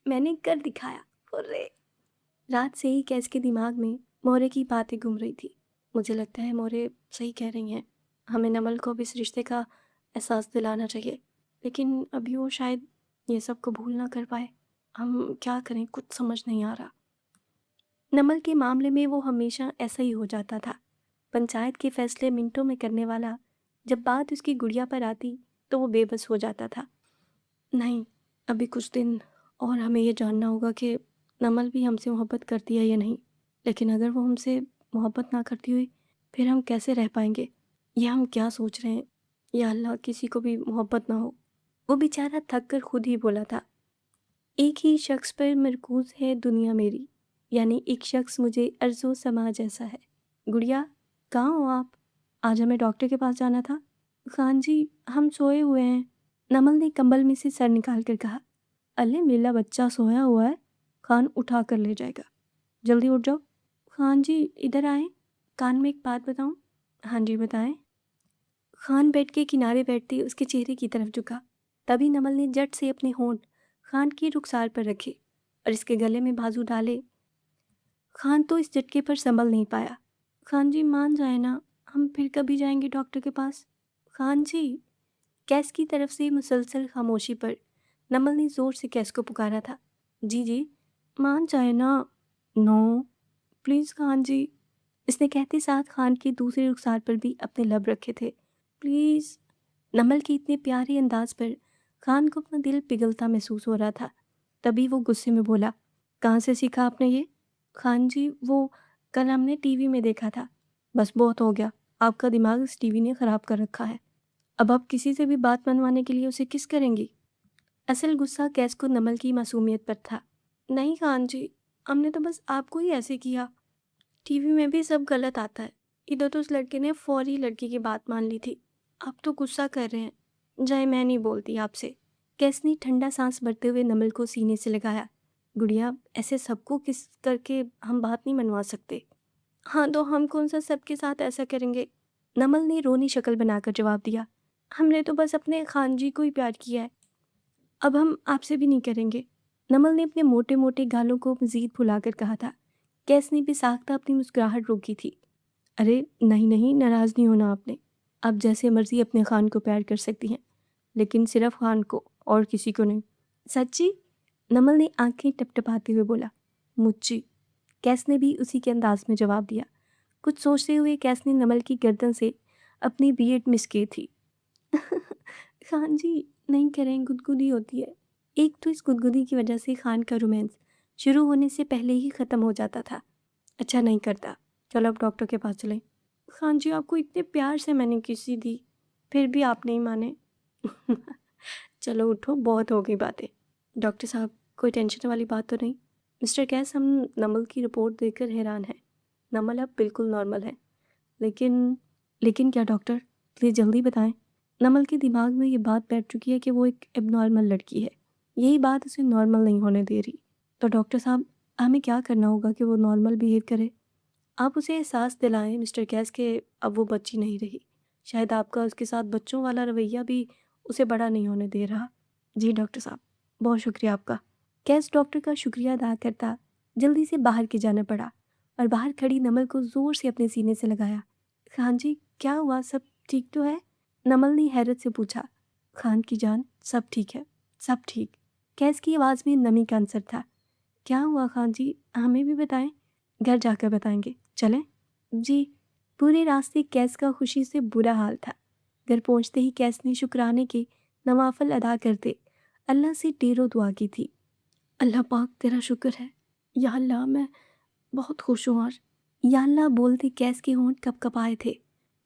मैंने कर दिखाया, हुर्रे! रात से ही कैस के दिमाग में मोरे की बातें घूम रही थी। मुझे लगता है मोरे सही कह रही हैं। हमें नमल को भी इस रिश्ते का एहसास दिलाना चाहिए। लेकिन अभी वो शायद ये सब कबूल ना कर पाए। हम क्या करें, कुछ समझ नहीं आ रहा। नमल के मामले में वो हमेशा ऐसा ही हो जाता था। पंचायत के फैसले मिनटों में करने वाला, जब बात उसकी गुड़िया पर आती तो वो बेबस हो जाता था। नहीं, अभी कुछ दिन और हमें ये जानना होगा कि नमल भी हमसे मोहब्बत करती है या नहीं। लेकिन अगर वो हमसे मोहब्बत ना करती हुई, फिर हम कैसे रह पाएंगे? ये हम क्या सोच रहे हैं? या अल्लाह, किसी को भी मोहब्बत ना हो। वो बेचारा थक कर खुद ही बोला था, एक ही शख्स पर मरकूज है दुनिया मेरी, यानी एक शख्स मुझे अर्ज़ो समा जैसा है। गुड़िया, कहाँ हो आप? आज हमें डॉक्टर के पास जाना था। खान जी, हम सोए हुए हैं। नमल ने कंबल में से सर निकाल कर कहा। अले, मेरा बच्चा सोया हुआ है, खान उठा कर ले जाएगा। जल्दी उठ जाओ। खान जी, इधर आए, कान में एक बात बताऊं? हाँ जी, बताएं। खान बेड के किनारे बैठते उसके चेहरे की तरफ झुका। तभी नमल ने झट से अपने होंठ खान की रुखसार पर रखे और इसके गले में बाजू डाले। खान तो इस झटके पर संभल नहीं पाया। खान जी, मान जाए ना, हम फिर कभी जाएंगे डॉक्टर के पास। खान जी। कैस की तरफ से मुसलसल खामोशी पर नमल ने जोर से कैस को पुकारा था। जी जी, मान जाए ना। नो, प्लीज़ खान जी। इसने कहते साथ खान के दूसरे रुखसार पर भी अपने लब रखे थे। प्लीज़। नमल के इतने प्यारे अंदाज पर खान को अपना दिल पिघलता महसूस हो रहा था। तभी वो गुस्से में बोला, कहाँ से सीखा आपने ये? खान जी, वो कल हमने टीवी में देखा था। बस बहुत हो गया, आपका दिमाग इस टीवी ने ख़राब कर रखा है। अब आप किसी से भी बात मनवाने के लिए उसे किस करेंगी? असल गुस्सा कैस को नमल की मासूमियत पर था। नहीं खान जी, हमने तो बस आपको ही ऐसे किया। टीवी में भी सब गलत आता है। इधर तो उस लड़के ने फौरी लड़की की बात मान ली थी। आप तो गुस्सा कर रहे हैं। जाए, मैं नहीं बोलती आपसे। कैस ने ठंडा सांस भरते हुए नमल को सीने से लगाया। गुड़िया, ऐसे सबको किस करके हम बात नहीं मनवा सकते। हाँ, तो हम कौन सा सबके साथ ऐसा करेंगे? नमल ने रोनी शक्ल बनाकर जवाब दिया। हमने तो बस अपने खान जी को ही प्यार किया है। अब हम आपसे भी नहीं करेंगे। नमल ने अपने मोटे मोटे गालों को मजीद फुलाकर कहा था। कैस ने भी साख्ता अपनी मुस्कुराहट रोकी थी। अरे नहीं नहीं, नाराज़ नहीं होना आपने। आप जैसे मर्जी अपने खान को प्यार कर सकती हैं, लेकिन सिर्फ खान को, और किसी को नहीं। सच्ची? नमल ने आंखें टपटपाते हुए बोला। मुझी। कैस ने भी उसी के अंदाज में जवाब दिया। कुछ सोचते हुए कैस ने नमल की गर्दन से अपनी बीएड मिस की थी। खान जी, नहीं करें, गुदगुदी होती है। एक तो इस गुदगुदी की वजह से खान का रोमांस शुरू होने से पहले ही ख़त्म हो जाता था। अच्छा नहीं करता। चलो अब डॉक्टर के पास चलें। खान जी, आपको इतने प्यार से मैंने किसी दी, फिर भी आप नहीं माने। चलो उठो, बहुत हो गई बातें। डॉक्टर साहब, कोई टेंशन वाली बात तो नहीं? मिस्टर कैस, हम नमल की रिपोर्ट देखकर हैरान हैं। नमल अब बिल्कुल नॉर्मल है। लेकिन लेकिन क्या डॉक्टर? प्लीज़ जल्दी बताएं। नमल के दिमाग में ये बात बैठ चुकी है कि वो एक एबनॉर्मल लड़की है। यही बात उसे नॉर्मल नहीं होने दे रही। तो डॉक्टर साहब, हमें क्या करना होगा कि वो नॉर्मल बिहेव करे? आप उसे एहसास दिलाएं मिस्टर कैस के अब वो बच्ची नहीं रही। शायद आपका उसके साथ बच्चों वाला रवैया भी उसे बड़ा नहीं होने दे रहा। जी डॉक्टर साहब, बहुत शुक्रिया आपका। कैस डॉक्टर का शुक्रिया अदा करता जल्दी से बाहर की जाना पड़ा और बाहर खड़ी नमल को ज़ोर से अपने सीने से लगाया। खान जी, क्या हुआ? सब ठीक तो है? नमल ने हैरत से पूछा। खान की जान, सब ठीक है, सब ठीक। कैस की आवाज़ में नमी का अंसर था। क्या हुआ खान जी, हमें भी बताएं। घर जाकर बताएंगे, चलें? जी। पूरे रास्ते कैस का खुशी से बुरा हाल था। घर पहुंचते ही कैस ने शुक्राने के नवाफल अदा करते अल्लाह से ढेरों दुआ की थी। अल्लाह पाक, तेरा शुक्र है। या अल्लाह, मैं बहुत खुश हूँ आज। या अल्लाह बोलते कैस के होंठ कपकपाए थे।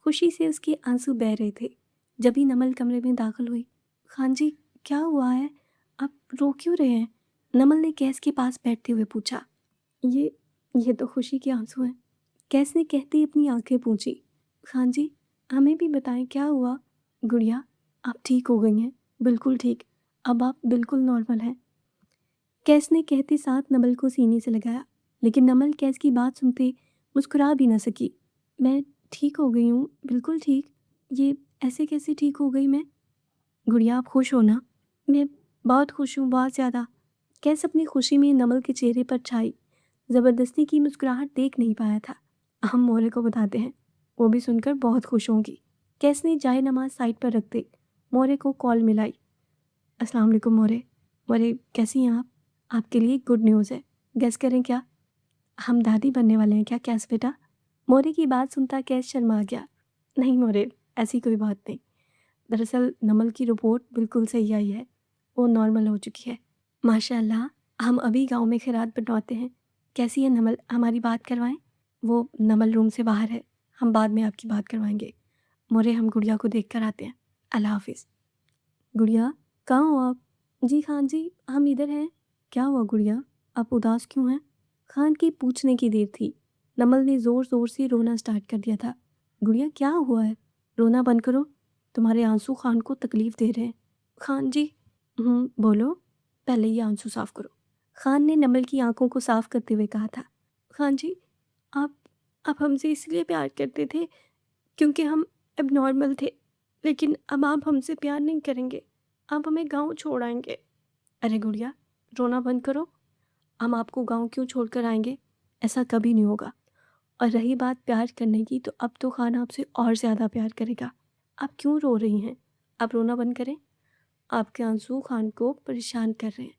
खुशी से उसके आंसू बह रहे थे। जब ही नमल कमरे में दाखिल हुई। खान जी, क्या हुआ है? आप रो क्यों रहे हैं? नमल ने कैस के पास बैठते हुए पूछा। ये ये तो खुशी के आंसू हैं। कैस ने कहते ही अपनी आंखें पूंछी। खान जी, हमें भी बताएं, क्या हुआ? गुड़िया, आप ठीक हो गई हैं, बिल्कुल ठीक। अब आप बिल्कुल नॉर्मल हैं। कैस ने कहते साथ नमल को सीने से लगाया, लेकिन नमल कैस की बात सुनते मुस्कुरा भी न सकी। मैं ठीक हो गई हूँ, बिल्कुल ठीक। ये ऐसे कैसे ठीक हो गई मैं? गुड़िया, आप खुश हो ना? मैं बहुत खुश हूँ, बहुत ज़्यादा। कैस अपनी खुशी में नमल के चेहरे पर छाई ज़बरदस्ती की मुस्कुराहट देख नहीं पाया था। हम मोरे को बताते हैं, वो भी सुनकर बहुत खुश होंगी। कैस ने जाए नमाज साइड पर रखते मोरे को कॉल मिलाई। अस्सलाम वालेकुम मोरे। मोरे, कैसी हैं आप? आपके लिए गुड न्यूज़ है। गेस करें क्या? हम दादी बनने वाले हैं क्या कैस बेटा? मोरे की बात सुनता कैस शर्मा गया। नहीं मोरे, ऐसी कोई बात नहीं। दरअसल नमल की रिपोर्ट बिल्कुल सही आई है। वो नॉर्मल हो चुकी है। माशाअल्लाह, हम अभी गाँव में खैरात बँटवाते हैं। कैसी है नमल, हमारी बात करवाएँ? वो नमल रूम से बाहर है। हम बाद में आपकी बात करवाएँगे। मोरे, हम गुड़िया को देख कर आते हैं। अल्लाह हाफ़िज़। गुड़िया, कहाँ हो आप? जी खान जी, हम इधर हैं। क्या हुआ गुड़िया, आप उदास क्यों हैं? खान की पूछने की देर थी। नमल ने ज़ोर ज़ोर से रोना स्टार्ट कर दिया था। गुड़िया, क्या हुआ है? रोना बंद करो, तुम्हारे आंसू खान को तकलीफ़ दे रहे हैं। खान जी। बोलो, पहले ये आंसू साफ़ करो। खान ने नमल की आंखों को साफ़ करते हुए कहा था। खान जी, आप आप हमसे इसलिए प्यार करते थे क्योंकि हम एबनॉर्मल थे, लेकिन अब आप हमसे प्यार नहीं करेंगे। आप हमें गाँव छोड़ आएँगे। अरे गुड़िया, रोना बंद करो। हम आपको गाँव क्यों छोड़कर आएँगे? ऐसा कभी नहीं होगा। और रही बात प्यार करने की, तो अब तो खान आपसे और ज़्यादा प्यार करेगा। आप क्यों रो रही हैं? आप रोना बंद करें। आपके आंसू खान को परेशान कर रहे हैं।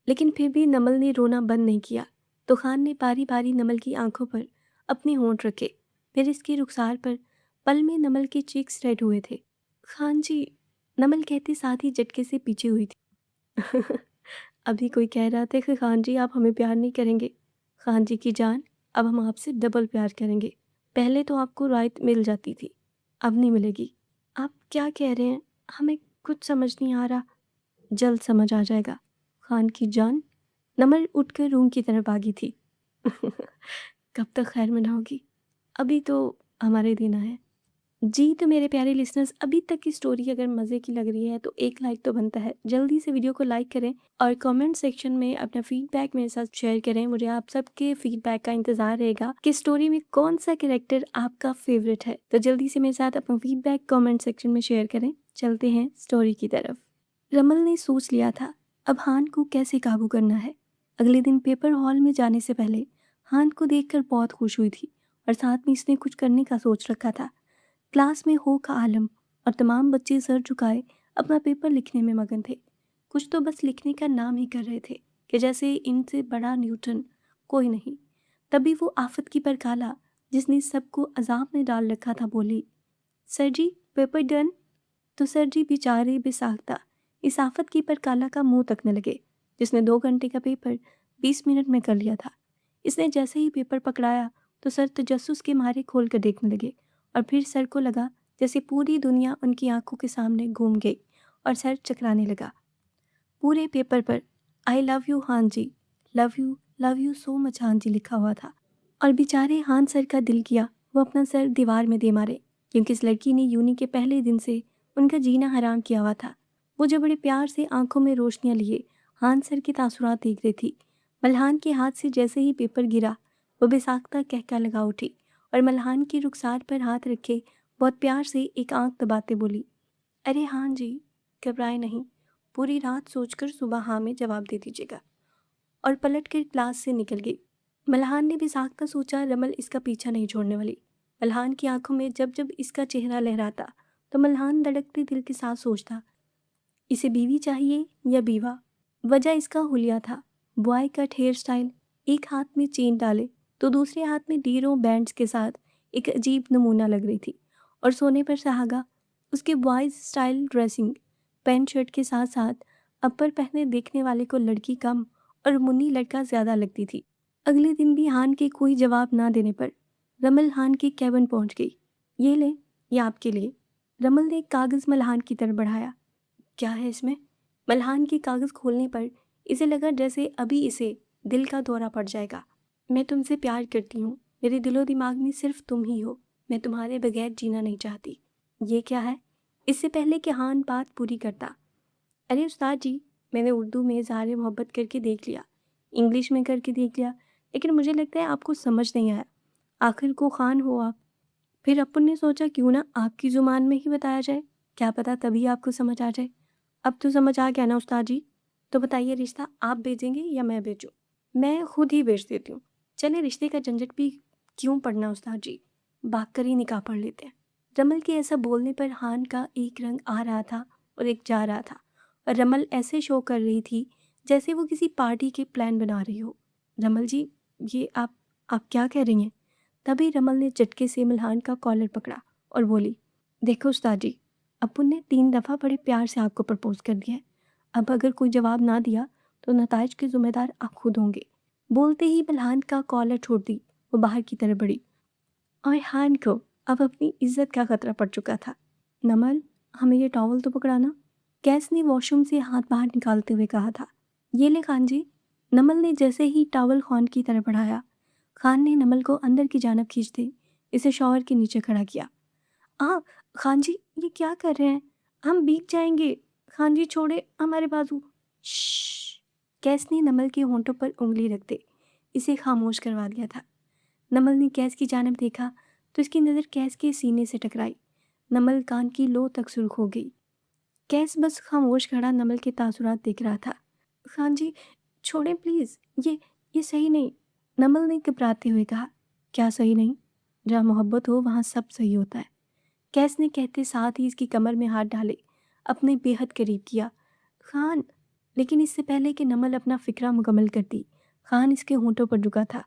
लेकिन फिर भी नमल ने रोना बंद नहीं किया, तो खान ने बारी-बारी नमल की आंखों पर अपने होंठ रखे। फिर इसके रुखसार पर पल में नमल के चीक्स रेड हुए थे। खान जी, नमल कहते साथ ही झटके से पीछे हुई थी। अभी कोई कह रहा था कि खान जी आप हमें प्यार नहीं करेंगे। खान जी की जान, अब हम आपसे डबल प्यार करेंगे। पहले तो आपको रायत मिल जाती थी, अब नहीं मिलेगी। आप क्या कह रहे हैं? हमें कुछ समझ नहीं आ रहा। जल्द समझ आ जाएगा। खान की जान। नमल उठकर रूम की तरफ भागी थी। कब तक खैर मनाओगी? अभी तो हमारे दिन आए। जी, तो मेरे प्यारे लिसनर्स, अभी तक की स्टोरी अगर मज़े की लग रही है तो एक लाइक तो बनता है। जल्दी से वीडियो को लाइक करें और कमेंट सेक्शन में अपना फीडबैक मेरे साथ शेयर करें। मुझे आप सबके फीडबैक का इंतज़ार रहेगा कि स्टोरी में कौन सा कैरेक्टर आपका फेवरेट है। तो जल्दी से मेरे साथ अपना फीडबैक कमेंट सेक्शन में शेयर करें। चलते हैं स्टोरी की तरफ। रमल ने सोच लिया था अब हान को कैसे काबू करना है। अगले दिन पेपर हॉल में जाने से पहले हान को देखकर बहुत खुश हुई थी और साथ में इसने कुछ करने का सोच रखा था। क्लास में हो का आलम और तमाम बच्चे सर झुकाए अपना पेपर लिखने में मगन थे। कुछ तो बस लिखने का नाम ही कर रहे थे कि जैसे इनसे बड़ा न्यूटन कोई नहीं। तभी वो आफत की पर काला, जिसने सबको अजाब में डाल रखा था, बोली, सर जी पेपर डन। तो सर जी बेचारे बेसाख्ता इस आफत की पर काला का मुंह तकने लगे, जिसने 2 घंटे का पेपर 20 मिनट में कर लिया था। इसने जैसे ही पेपर पकड़ाया तो सर तजस्सुस के मारे खोल कर देखने लगे और फिर सर को लगा जैसे पूरी दुनिया उनकी आंखों के सामने घूम गई और सर चकराने लगा। पूरे पेपर पर आई लव यू हान जी, लव यू सो मच हान जी लिखा हुआ था। और बेचारे हान सर का दिल किया वो अपना सर दीवार में दे मारे, क्योंकि इस लड़की ने यूनी के पहले दिन से उनका जीना हराम किया हुआ था। वो जो बड़े प्यार से आंखों में रोशनियां लिए हान सर के तासुरात देख रही थी। मल्हान के हाथ से जैसे ही पेपर गिरा वो बेसाख्ता कहका लगा उठी और मल्हान की रुखसार पर हाथ रखे बहुत प्यार से एक आंख दबाते बोली, अरे हाँ जी, घबराए नहीं, पूरी रात सोचकर सुबह हाँ में जवाब दे दीजिएगा। और पलट कर क्लास से निकल गई। मल्हान ने भी साख्ता सोचा रमल इसका पीछा नहीं छोड़ने वाली। मल्हान की आंखों में जब जब इसका चेहरा लहराता तो मल्हान धड़कते दिल के साथ सोचता, इसे बीवी चाहिए या बीवा। वजह इसका हुलिया था, बॉय कट हेयर स्टाइल, एक हाथ में चेन डाले तो दूसरे हाथ में ढेरों बैंड्स के साथ एक अजीब नमूना लग रही थी। और सोने पर सहागा उसके boys style dressing, pant shirt के साथ साथ अपर पहने देखने वाले को लड़की कम और मुन्नी लड़का ज़्यादा लगती थी। अगले दिन भी हान के कोई जवाब ना देने पर रमल हान के कैबिन पहुंच गई। ये ले, ये आपके लिए। रमल ने एक कागज़ मल्हान की तरफ बढ़ाया। क्या है इसमें? मल्हान की कागज़ खोलने पर इसे लगा जैसे अभी इसे दिल का दौरा पड़ जाएगा। मैं तुमसे प्यार करती हूँ, मेरे दिलो दिमाग में सिर्फ तुम ही हो, मैं तुम्हारे बगैर जीना नहीं चाहती। ये क्या है? इससे पहले कि हान बात पूरी करता, अरे उस्ताद जी, मैंने उर्दू में इज़हार मोहब्बत करके देख लिया, इंग्लिश में करके देख लिया, लेकिन मुझे लगता है आपको समझ नहीं आया। आखिर को खान हो आप। फिर अपन ने सोचा क्यों ना आपकी ज़ुबान में ही बताया जाए, क्या पता तभी आपको समझ आ जाए। अब तो समझ आ गया ना उस्ताद जी? तो बताइए रिश्ता आप भेजेंगे या मैं भेजूँ? मैं खुद ही भेज देती हूँ। चले रिश्ते का झंझट भी क्यों पड़ना उस्ताद जी, भाग कर ही निकाह पढ़ लेते हैं। रमल के ऐसा बोलने पर हान का एक रंग आ रहा था और एक जा रहा था और रमल ऐसे शो कर रही थी जैसे वो किसी पार्टी के प्लान बना रही हो। रमल जी, ये आप क्या कह रही हैं? तभी रमल ने झटके से मल्हान का कॉलर पकड़ा और बोली, देखो उस्ताद जी, अपुन ने 3 दफ़ा बड़े प्यार से आपको प्रपोज कर दिया है। अब अगर कोई जवाब ना दिया तो नताइज के ज़िम्मेदार आप खुद होंगे। बोलते ही मल्हान का कॉलर छोड़ दी वो बाहर की तरफ बढ़ी और हान को अब अपनी इज्जत का खतरा पड़ चुका था। नमल, हमें ये टॉवल तो पकड़ाना। कैस ने वॉशरूम से हाथ बाहर निकालते हुए कहा था। ये ले खान जी। नमल ने जैसे ही टॉवल खान की तरफ बढ़ाया, खान ने नमल को अंदर की जानब खींचते इसे शॉवर के नीचे खड़ा किया। आ, खान जी ये क्या कर रहे हैं? हम भीग जाएंगे। खान जी छोड़े हमारे बाजू। श्श। कैस ने नमल के होंठों पर उंगली रखते इसे खामोश करवा दिया था। नमल ने कैस की जानब देखा तो इसकी नज़र कैस के सीने से टकराई। नमल कान की लो तक सुर्ख हो गई। कैस बस खामोश खड़ा नमल के तासुरात देख रहा था। खान जी छोड़ें प्लीज़, ये सही नहीं। नमल ने घबराते हुए कहा, क्या सही नहीं? जहाँ मोहब्बत हो वहाँ सब सही होता है। कैस ने कहते साथ ही इसकी कमर में हाथ डाले अपने बेहद करीब किया। खान, लेकिन इससे पहले कि नमल अपना फिक्रा मुकम्मल करती, खान इसके होंठों पर झुका था।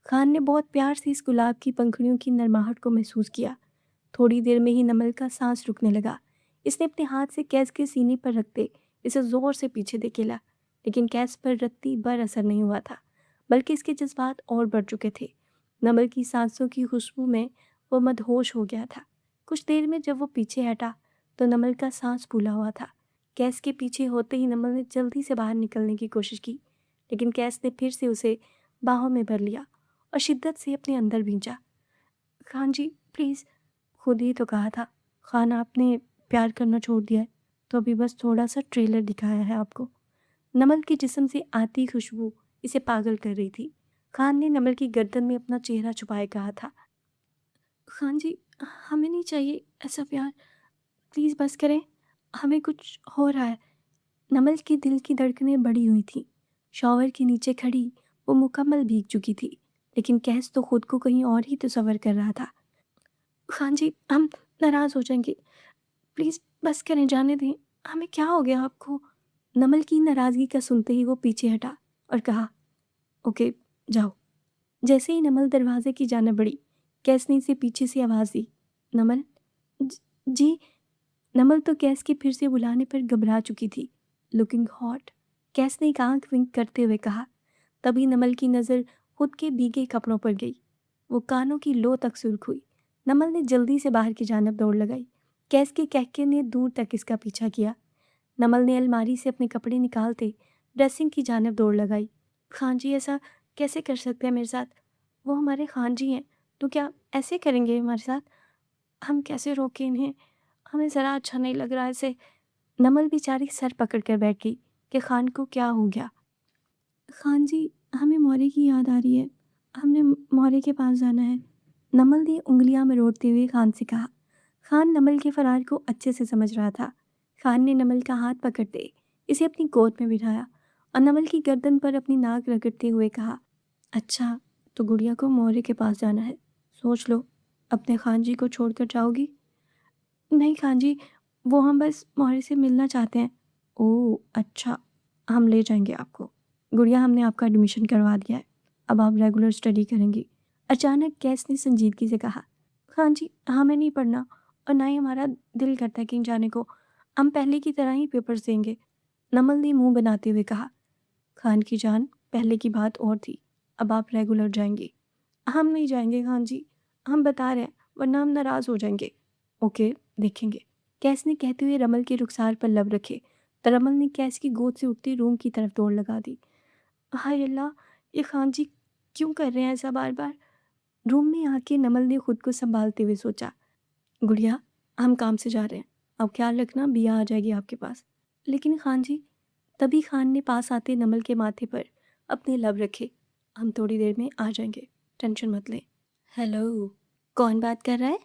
खान ने बहुत प्यार से इस गुलाब की पंखुड़ियों की नरमाहट को महसूस किया। थोड़ी देर में ही नमल का सांस रुकने लगा। इसने अपने हाथ से कैस के सीने पर रखते इसे जोर से पीछे धकेला। लेकिन कैस पर रत्ती भर असर नहीं हुआ था, बल्कि इसके जज़्बात और बढ़ चुके थे। नमल की सांसों की खुशबू में वो मदहोश हो गया था। कुछ देर में जब वो पीछे हटा, तो नमल का साँस फूला हुआ था। कैस के पीछे होते ही नमल ने जल्दी से बाहर निकलने की कोशिश की, लेकिन कैस ने फिर से उसे बाहों में भर लिया और शिद्दत से अपने अंदर भींचा। खान जी, प्लीज़। खुद ही तो कहा था, खान आपने प्यार करना छोड़ दिया है, तो अभी बस थोड़ा-सा ट्रेलर दिखाया है आपको। नमल के जिस्म से आती खुशबू इसे पागल कर रही थी। खान ने नमल की गर्दन में अपना चेहरा छुपाए कहा था, खान जी, हमें नहीं चाहिए ऐसा प्यार, प्लीज़ बस करें, हमें कुछ हो रहा है। नमल के दिल की धड़कनें बढ़ी हुई थीं। शॉवर के नीचे खड़ी वो मुकम्मल भीग चुकी थी, लेकिन कैस तो खुद को कहीं और ही तसव्वुर कर रहा था। खान जी, हम नाराज़ हो जाएँगे, प्लीज़ बस करें, जाने दें, हमें क्या हो गया आपको? नमल की नाराज़गी का सुनते ही वो पीछे हटा और कहा, ओके, जाओ। जैसे ही नमल दरवाजे की जानिब बढ़ी, कैस ने इसे पीछे से आवाज़ दी, नमल। जी। नमल तो कैस के फिर से बुलाने पर घबरा चुकी थी। लुकिंग हॉट, कैस ने एक आंख विंक करते हुए कहा। तभी नमल की नज़र खुद के भीगे कपड़ों पर गई। वो कानों की लो तक सुर्ख हुई। नमल ने जल्दी से बाहर की जानिब दौड़ लगाई। कैस के कहके ने दूर तक इसका पीछा किया। नमल ने अलमारी से अपने कपड़े निकालते ड्रेसिंग की जानिब दौड़ लगाई। खान जी, ऐसा कैसे कर सकते हैं मेरे साथ? वो हमारे खान जी हैं, तो क्या ऐसे करेंगे हमारे साथ? हम कैसे रोकें इन्हें? हमें ज़रा अच्छा नहीं लग रहा है ऐसे। नमल बेचारी सर पकड़ कर बैठ गई कि खान को क्या हो गया। खान जी, हमें मौर्य की याद आ रही है, हमने मौर्य के पास जाना है। नमल ने उंगलियां मरोड़ते हुए खान से कहा। खान नमल के फरार को अच्छे से समझ रहा था। खान ने नमल का हाथ पकड़ते इसे अपनी गोद में बिठाया और नमल की गर्दन पर अपनी नाक रगड़ते हुए कहा, अच्छा, तो गुड़िया को मौर्य के पास जाना है। सोच लो, अपने खान जी को छोड़कर जाओगी? नहीं खान जी, वो हम बस मौर्य से मिलना चाहते हैं। ओह! अच्छा, हम ले जाएँगे आपको। गुड़िया, हमने आपका एडमिशन करवा दिया है। अब आप रेगुलर स्टडी करेंगी। अचानक कैस ने संजीदगी से कहा, खान जी, हमें नहीं पढ़ना और ना ही हमारा दिल करता है कहीं जाने को। हम पहले की तरह ही पेपर्स देंगे। नमल ने मुँह बनाते हुए कहा, खान की जान, पहले की बात और थी। अब आप रेगुलर जाएँगी। हम नहीं जाएँगे खान जी, हम बता रहे हैं, वरना हम नाराज़ हो जाएँगे। ओके, देखेंगे। कैस ने कहते हुए रमल के रुखसार पर लब रखे, तो रमल ने कैस की गोद से उठते रूम की तरफ दौड़ लगा दी। हाय अल्लाह! ये खान जी क्यों कर रहे हैं ऐसा बार-बार? रूम में आके नमल ने खुद को सँभालते हुए सोचा, गुड़िया, हम काम से जा रहे हैं। अब ख्याल रखना, बिया आ जाएगी आपके पास। लेकिन खान जी, तभी खान ने पास आते नमल के माथे पर अपने लब रखे। हम थोड़ी देर में आ जाएँगे, टेंशन मत लें। हेलो, कौन बात कर रहा है?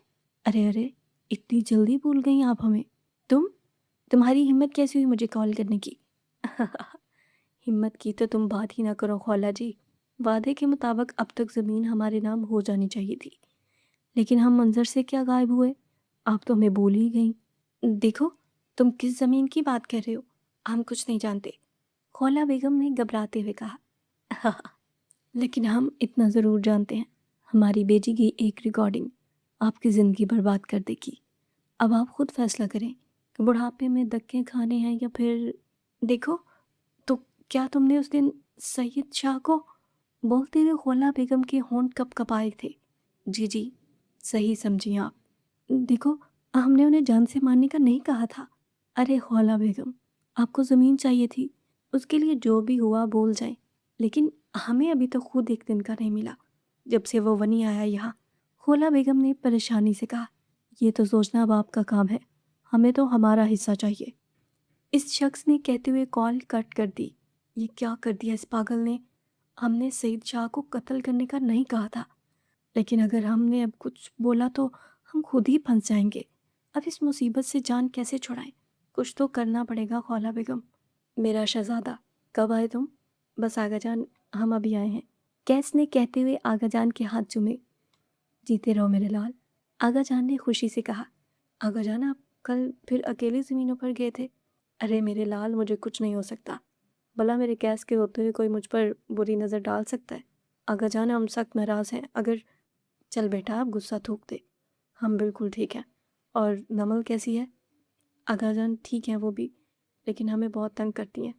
अरे अरे, इतनी जल्दी भूल गई आप हमें। तुम? तुम्हारी हिम्मत कैसे हुई मुझे कॉल करने की? हिम्मत की तो तुम बात ही ना करो खौला जी। वादे के मुताबिक अब तक ज़मीन हमारे नाम हो जानी चाहिए थी, लेकिन हम मंजर से क्या गायब हुए? आप तो हमें भूल ही गई। देखो, तुम किस ज़मीन की बात कर रहे हो? हम कुछ नहीं जानते, खौला बेगम ने घबराते हुए कहा। लेकिन हम इतना ज़रूर जानते हैं, हमारी बेटी की एक रिकॉर्डिंग आपकी ज़िंदगी बर्बाद कर देगी। अब आप खुद फैसला करें कि बुढ़ापे में धक्के खाने हैं या फिर। देखो, तो क्या तुमने उस दिन सैयद शाह को? बोलते हुए खौला बेगम के होंठ कँप-कँपाए थे। जी जी, सही समझी आप। देखो, हमने उन्हें जान से मारने का नहीं कहा था। अरे खौला बेगम, आपको ज़मीन चाहिए थी, उसके लिए जो भी हुआ भूल जाएं। लेकिन हमें अभी तो खुद एक दिन का नहीं मिला, जब से वो वनी आया यहाँ। खौला बेगम ने परेशानी से कहा, ये तो सोचना अब आपका काम है, हमें तो हमारा हिस्सा चाहिए। इस शख्स ने कहते हुए कॉल कट कर दी। ये क्या कर दिया इस पागल ने? हमने सईद शाह को कत्ल करने का नहीं कहा था, लेकिन अगर हमने अब कुछ बोला तो हम खुद ही फंस जाएंगे। अब इस मुसीबत से जान कैसे छुड़ाएं? कुछ तो करना पड़ेगा खौला बेगम। मेरा शहजादा, कब आए तुम? बस आगा जान, हम अभी आए हैं। कैस ने कहते हुए आगा जान के हाथ चूमे। जीते रहो मेरे लाल, आगा जान ने खुशी से कहा। आगा जान, आप कल फिर अकेले ज़मीनों पर गए थे? अरे मेरे लाल, मुझे कुछ नहीं हो सकता। भला मेरे कैस के होते हुए कोई मुझ पर बुरी नज़र डाल सकता है? आगा जान, हम सख्त नाराज़ हैं। अगर। चल बेटा, आप गुस्सा थूक दे, हम बिल्कुल ठीक हैं। और नमल कैसी है? आगा जान ठीक है वो भी, लेकिन हमें बहुत तंग करती हैं।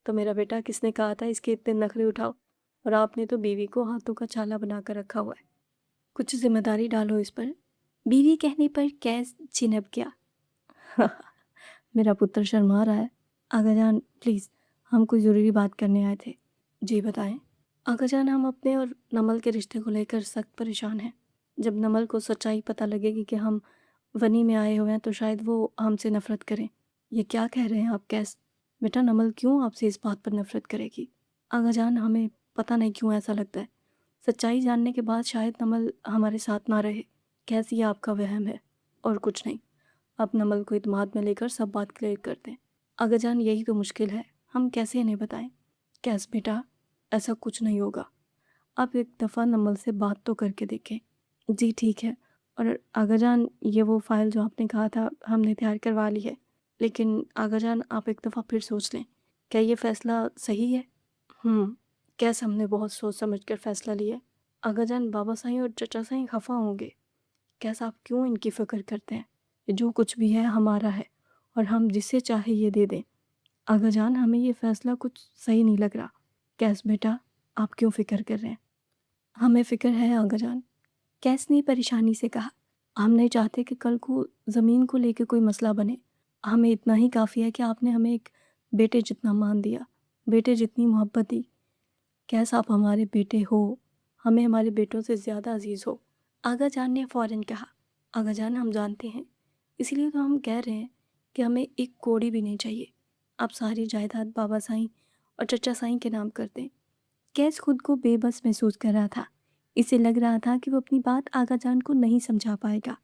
तो मेरा बेटा किसने कहा था इसके इतने नखरे उठाओ, और आपने तो बीवी को हाथों का छाला बना कर रखा हुआ है। कुछ जिम्मेदारी डालो इस पर। बीवी कहने पर कैस चिनक गया। मेरा पुत्र शर्मा रहा है। आगाजान प्लीज़, हम कोई ज़रूरी बात करने आए थे। जी बताएं। आगाजान, हम अपने और नमल के रिश्ते को लेकर सख्त परेशान हैं। जब नमल को सच्चाई पता लगेगी कि हम वनी में आए हुए हैं तो शायद वो हमसे नफरत करें। ये क्या कह रहे हैं आप कैस? बेटा, नमल क्यों आपसे इस बात पर नफरत करेगी? आगाजान, हमें पता नहीं क्यों ऐसा लगता है। सच्चाई जानने के बाद शायद नमल हमारे साथ ना रहे। कैसे ये आपका वहम है और कुछ नहीं। आप नमल को इत्मीनान में लेकर सब बात क्लियर कर दें। अगरजान, यही तो मुश्किल है, हम कैसे इन्हें बताएं? कैस बेटा, ऐसा कुछ नहीं होगा। आप एक दफ़ा नमल से बात तो करके देखें। जी ठीक है। और आगाजान, ये वो फ़ाइल जो आपने कहा था हमने तैयार करवा ली है। लेकिन आगाजान, आप एक दफ़ा फिर सोच लें, क्या ये फ़ैसला सही है? कैसे हमने बहुत सोच समझ कर फ़ैसला लिया है। आगाजान, बाबा साईं और चचा साईं खफा होंगे। कैसे आप क्यों इनकी फ़िक्र करते हैं? ये जो कुछ भी है हमारा है और हम जिसे चाहे ये दे दें। आगाजान, हमें ये फ़ैसला कुछ सही नहीं लग रहा। कैस बेटा, आप क्यों फ़िक्र कर रहे हैं? हमें फ़िक्र है आगाजान। कैस ने परेशानी से कहा। हम नहीं चाहते कि कल को ज़मीन को लेकर कोई मसला बने। हमें इतना ही काफ़ी है कि आपने हमें एक बेटे जितना मान दिया, बेटे जितनी मोहब्बत दी। कैसे आप हमारे बेटे हो, हमें हमारे बेटों से ज़्यादा अजीज़ हो। आगाजान ने फ़ौरन कहा। आगाजान, हम जानते हैं, इसीलिए तो हम कह रहे हैं कि हमें एक कौड़ी भी नहीं चाहिए। आप सारी जायदाद बाबा साईं और चचा साईं के नाम कर दें। कैस खुद को बेबस महसूस कर रहा था। इसे लग रहा था कि वो अपनी बात आगाजान को नहीं समझा पाएगा,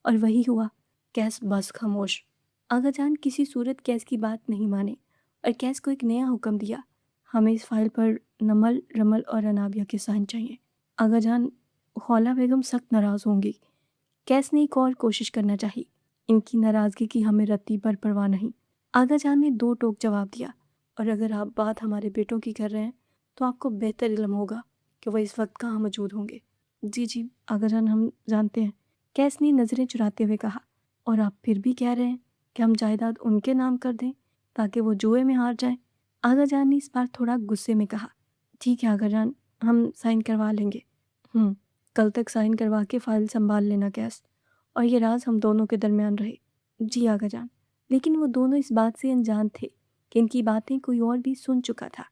और वही हुआ। कैस बस खामोश। आगाजान किसी सूरत कैस की बात नहीं माने और कैस को एक नया हुक्म दिया। हमें इस फाइल पर नमल, रमल और अनाबिया के साइन चाहिए। आगाजान, खौला बेगम सख्त नाराज़ होंगी। कैस ने एक और कोशिश करना चाहिए। इनकी नाराज़गी की हमें रत्ती पर परवाह नहीं। आगाजान ने दो टोक जवाब दिया। और अगर आप बात हमारे बेटों की कर रहे हैं तो आपको बेहतर इल्म होगा कि वह इस वक्त कहाँ मौजूद होंगे। जी जी आगाजान, हम जानते हैं। कैस ने नज़रें चुराते हुए कहा। और आप फिर भी कह रहे हैं कि हम जायदाद उनके नाम कर दें ताकि वो जुए में हार जाएं? आगाजान ने इस बार थोड़ा गुस्से में कहा। ठीक है आगाजान, हम साइन करवा लेंगे। कल तक साइन करवा के फाइल संभाल लेना कैस, और ये राज हम दोनों के दरमियान रहे। जी आगाजान। लेकिन वो दोनों इस बात से अनजान थे कि इनकी बातें कोई और भी सुन चुका था।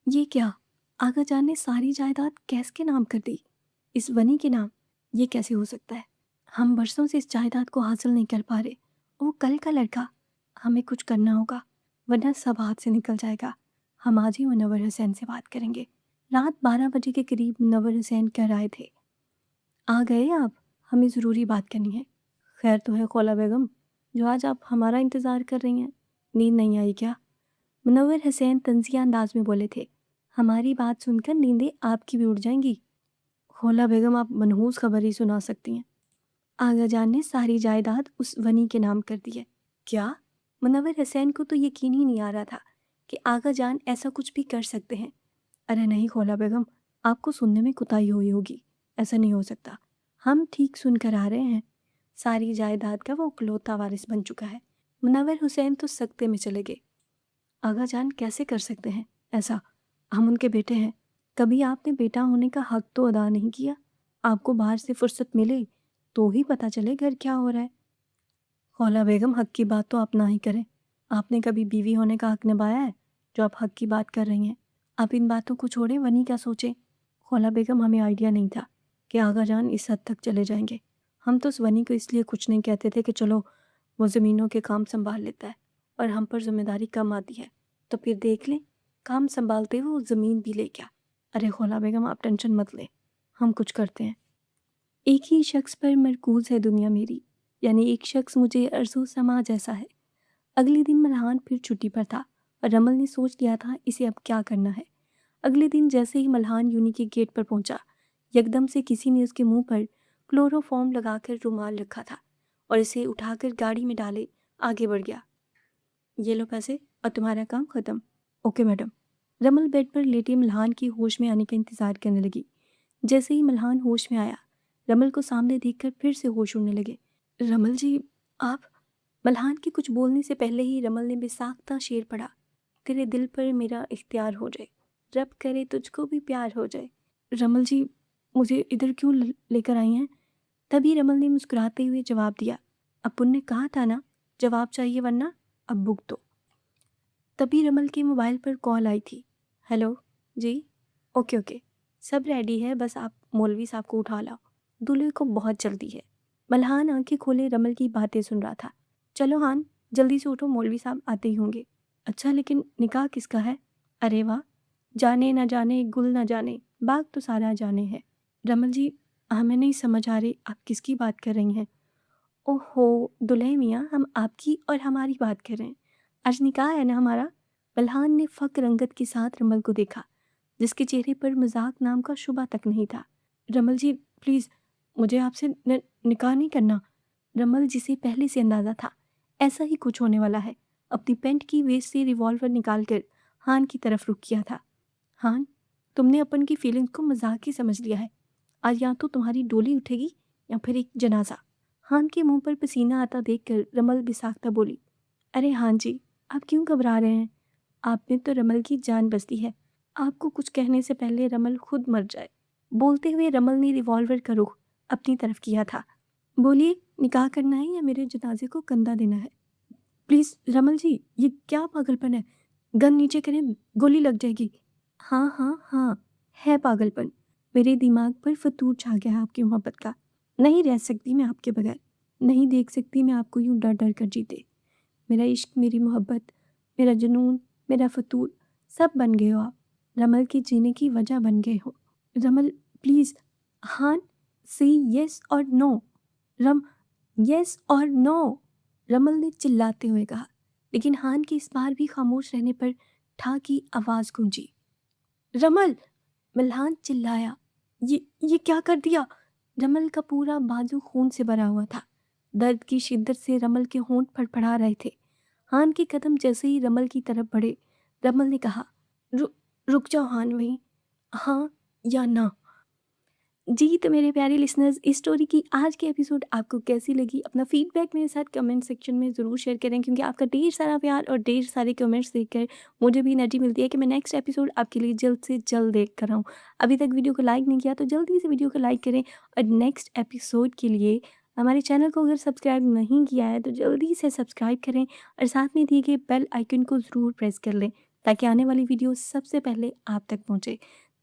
ये क्या? आगाजान ने सारी जायदाद कैस के नाम कर दी, इस वनी के नाम? ये कैसे हो सकता है? हम बरसों से इस जायदाद को हासिल नहीं कर पा रहे। वो कल का लड़का। हमें कुछ करना होगा वरना सब हाथ से निकल जाएगा। हम आज ही मुनव्वर हुसैन से बात करेंगे। रात 12 बजे के करीब मुनव्वर हुसैन घर आए थे। आ गए आप? हमें ज़रूरी बात करनी है। खैर तो है खौला बेगम, जो आज आप हमारा इंतज़ार कर रही हैं। नींद नहीं आई क्या? मुनव्वर हुसैन तंज़िया अंदाज में बोले थे। हमारी बात सुनकर नींदें आपकी भी उड़ जाएंगी। खौला बेगम, आप मनहूस खबर ही सुना सकती हैं। आगाजान ने सारी जायदाद उस वनी के नाम कर दी है। क्या? मुनव्वर हुसैन को तो यकीन ही नहीं आ रहा था कि आगाजान ऐसा कुछ भी कर सकते हैं। अरे नहीं खौला बेगम, आपको सुनने में कुताही हुई होगी। ऐसा नहीं हो सकता। हम ठीक सुनकर आ रहे हैं। सारी जायदाद का वो इकलौता वारिस बन चुका है। मुनव्वर हुसैन तो सख्ते में चले गए। आगाजान, कैसे कर सकते हैं ऐसा? हम उनके बेटे हैं। कभी आपने बेटा होने का हक तो अदा नहीं किया। आपको बाहर से फुर्सत मिले तो ही पता चले घर क्या हो रहा है। खौला बेगम, हक की बात तो आप ना ही करें। आपने कभी बीवी होने का हक निभाया है जो आप हक की बात कर रही हैं? आप इन बातों को छोड़ें, वनी क्या सोचे? खौला बेगम, हमें आइडिया नहीं था कि आगाजान इस हद तक चले जाएंगे। हम तो उस वनी को इसलिए कुछ नहीं कहते थे कि चलो वो ज़मीनों के काम संभाल लेता है और हम पर जिम्मेदारी कम आती है, तो फिर देख लें, काम संभालते हुए वो ज़मीन भी ले गया। अरे खौला बेगम, आप टेंशन मत लें, हम कुछ करते हैं। एक ही शख्स पर मरकूज़ है दुनिया मेरी, यानी एक शख्स मुझे अर्ज़ो समा जैसा है। अगले दिन मल्हान फिर छुट्टी पर था और रमल ने सोच लिया था इसे अब क्या करना है। अगले दिन जैसे ही मल्हान यूनी के गेट पर पहुंचा, यकदम से किसी ने उसके मुंह पर क्लोरोफॉर्म लगाकर रुमाल रखा था और इसे उठाकर गाड़ी में डाले आगे बढ़ गया। ये लो पैसे और तुम्हारा काम ख़त्म। Okay madam. रमल बेड पर लेटे मल्हान की होश में आने का इंतज़ार करने लगी। जैसे ही मल्हान होश में आया, रमल को सामने देखकर फिर से होश उड़ने लगे। रमल जी, आप? मल्हान के कुछ बोलने से पहले ही रमल ने बेसाख्ता शेर पड़ा। तेरे दिल पर मेरा इख्तियार हो जाए, रब करे तुझको भी प्यार हो जाए। रमल जी, मुझे इधर क्यों लेकर आई हैं? तभी रमल ने मुस्कुराते हुए जवाब दिया, अपुन ने कहा था ना, जवाब चाहिए वरना अब भुगतो। तो तभी रमल के मोबाइल पर कॉल आई थी। हेलो जी, ओके ओके, सब रेडी है, बस आप मौलवी साहब को उठा लाओ, दूल्हे को बहुत जल्दी है। मल्हान आंखें खोले रमल की बातें सुन रहा था। चलो हान, जल्दी से उठो, मौलवी साहब आते ही होंगे। अच्छा, लेकिन निकाह किसका है? अरे वाह, जाने ना जाने गुल ना जाने, बाग तो सारा जाने है। रमल जी, हमें नहीं समझ आ रही आप किसकी बात कर रही हैं। ओहो दुल्हे मियाँ, हम आपकी और हमारी बात कर रहे हैं। आज निकाह है ना हमारा। बलहान ने फक रंगत के साथ रमल को देखा, जिसके चेहरे पर मजाक नाम का शुबा तक नहीं था। रमल जी प्लीज़, मुझे आपसे निकाह नहीं करना। रमल, जिसे पहले से अंदाज़ा था ऐसा ही कुछ होने वाला है, अपनी पेंट की वेस्ट से रिवॉल्वर निकालकर हान की तरफ रुख किया था। हान, तुमने अपन की फीलिंग्स को मजाक ही समझ लिया है। आज या तो तुम्हारी डोली उठेगी या फिर एक जनाजा। हान के मुंह पर पसीना आता देखकर रमल बिसाख्ता बोली, अरे हान जी, आप क्यों घबरा रहे हैं? आप में तो रमल की जान बसती है। आपको कुछ कहने से पहले रमल खुद मर जाए। बोलते हुए रमल ने रिवॉल्वर का रुख अपनी तरफ किया था। बोलिए, निकाह करना है या मेरे जनाजे को कंधा देना है? प्लीज़ रमल जी, ये क्या पागलपन है? गन नीचे करें, गोली लग जाएगी। हाँ हाँ हाँ, है पागलपन। मेरे दिमाग पर फतूर छा गया है आपकी मोहब्बत का। नहीं रह सकती मैं आपके बगैर। नहीं देख सकती मैं आपको यूं डर डर कर जीते। मेरा इश्क, मेरी मोहब्बत, मेरा जुनून, मेरा फतूर, सब बन गए हो आप। रमल के जीने की वजह बन गए हो। रमल प्लीज़। हान, से येस और नो। रम येस और नो, रमल ने चिल्लाते हुए कहा। लेकिन हान के इस बार भी खामोश रहने पर ठा की आवाज़ गूंजी। रमल! मल्हान चिल्लाया। ये क्या कर दिया? रमल का पूरा बाजू खून से भरा हुआ था। दर्द की शिद्दत से रमल के होंठ फड़फड़ा रहे थे। हान के कदम जैसे ही रमल की तरफ बढ़े, रमल ने कहा, रुक जाओ हान वहीं, हाँ या ना। जी, तो मेरे प्यारे लिसनर्स, इस स्टोरी की आज की एपिसोड आपको कैसी लगी? अपना फीडबैक मेरे साथ कमेंट सेक्शन में ज़रूर शेयर करें, क्योंकि आपका ढेर सारा प्यार और ढेर सारे कमेंट्स देखकर मुझे भी एनर्जी मिलती है कि मैं नेक्स्ट एपिसोड आपके लिए जल्द से जल्द देख कर आऊँ। अभी तक वीडियो को लाइक नहीं किया तो जल्दी से वीडियो को लाइक करें, और नेक्स्ट एपिसोड के लिए हमारे चैनल को अगर सब्सक्राइब नहीं किया है तो जल्दी से सब्सक्राइब करें, और साथ में दिए गए बेल आइकन को ज़रूर प्रेस कर लें, ताकि आने वाली वीडियो सबसे पहले आप तक पहुँचे।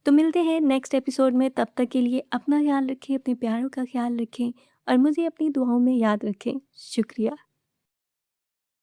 तो मिलते हैं नेक्स्ट एपिसोड में, तब तक के लिए अपना ख्याल रखें, अपने प्यारों का ख्याल रखें, और मुझे अपनी दुआओं में याद रखें। शुक्रिया।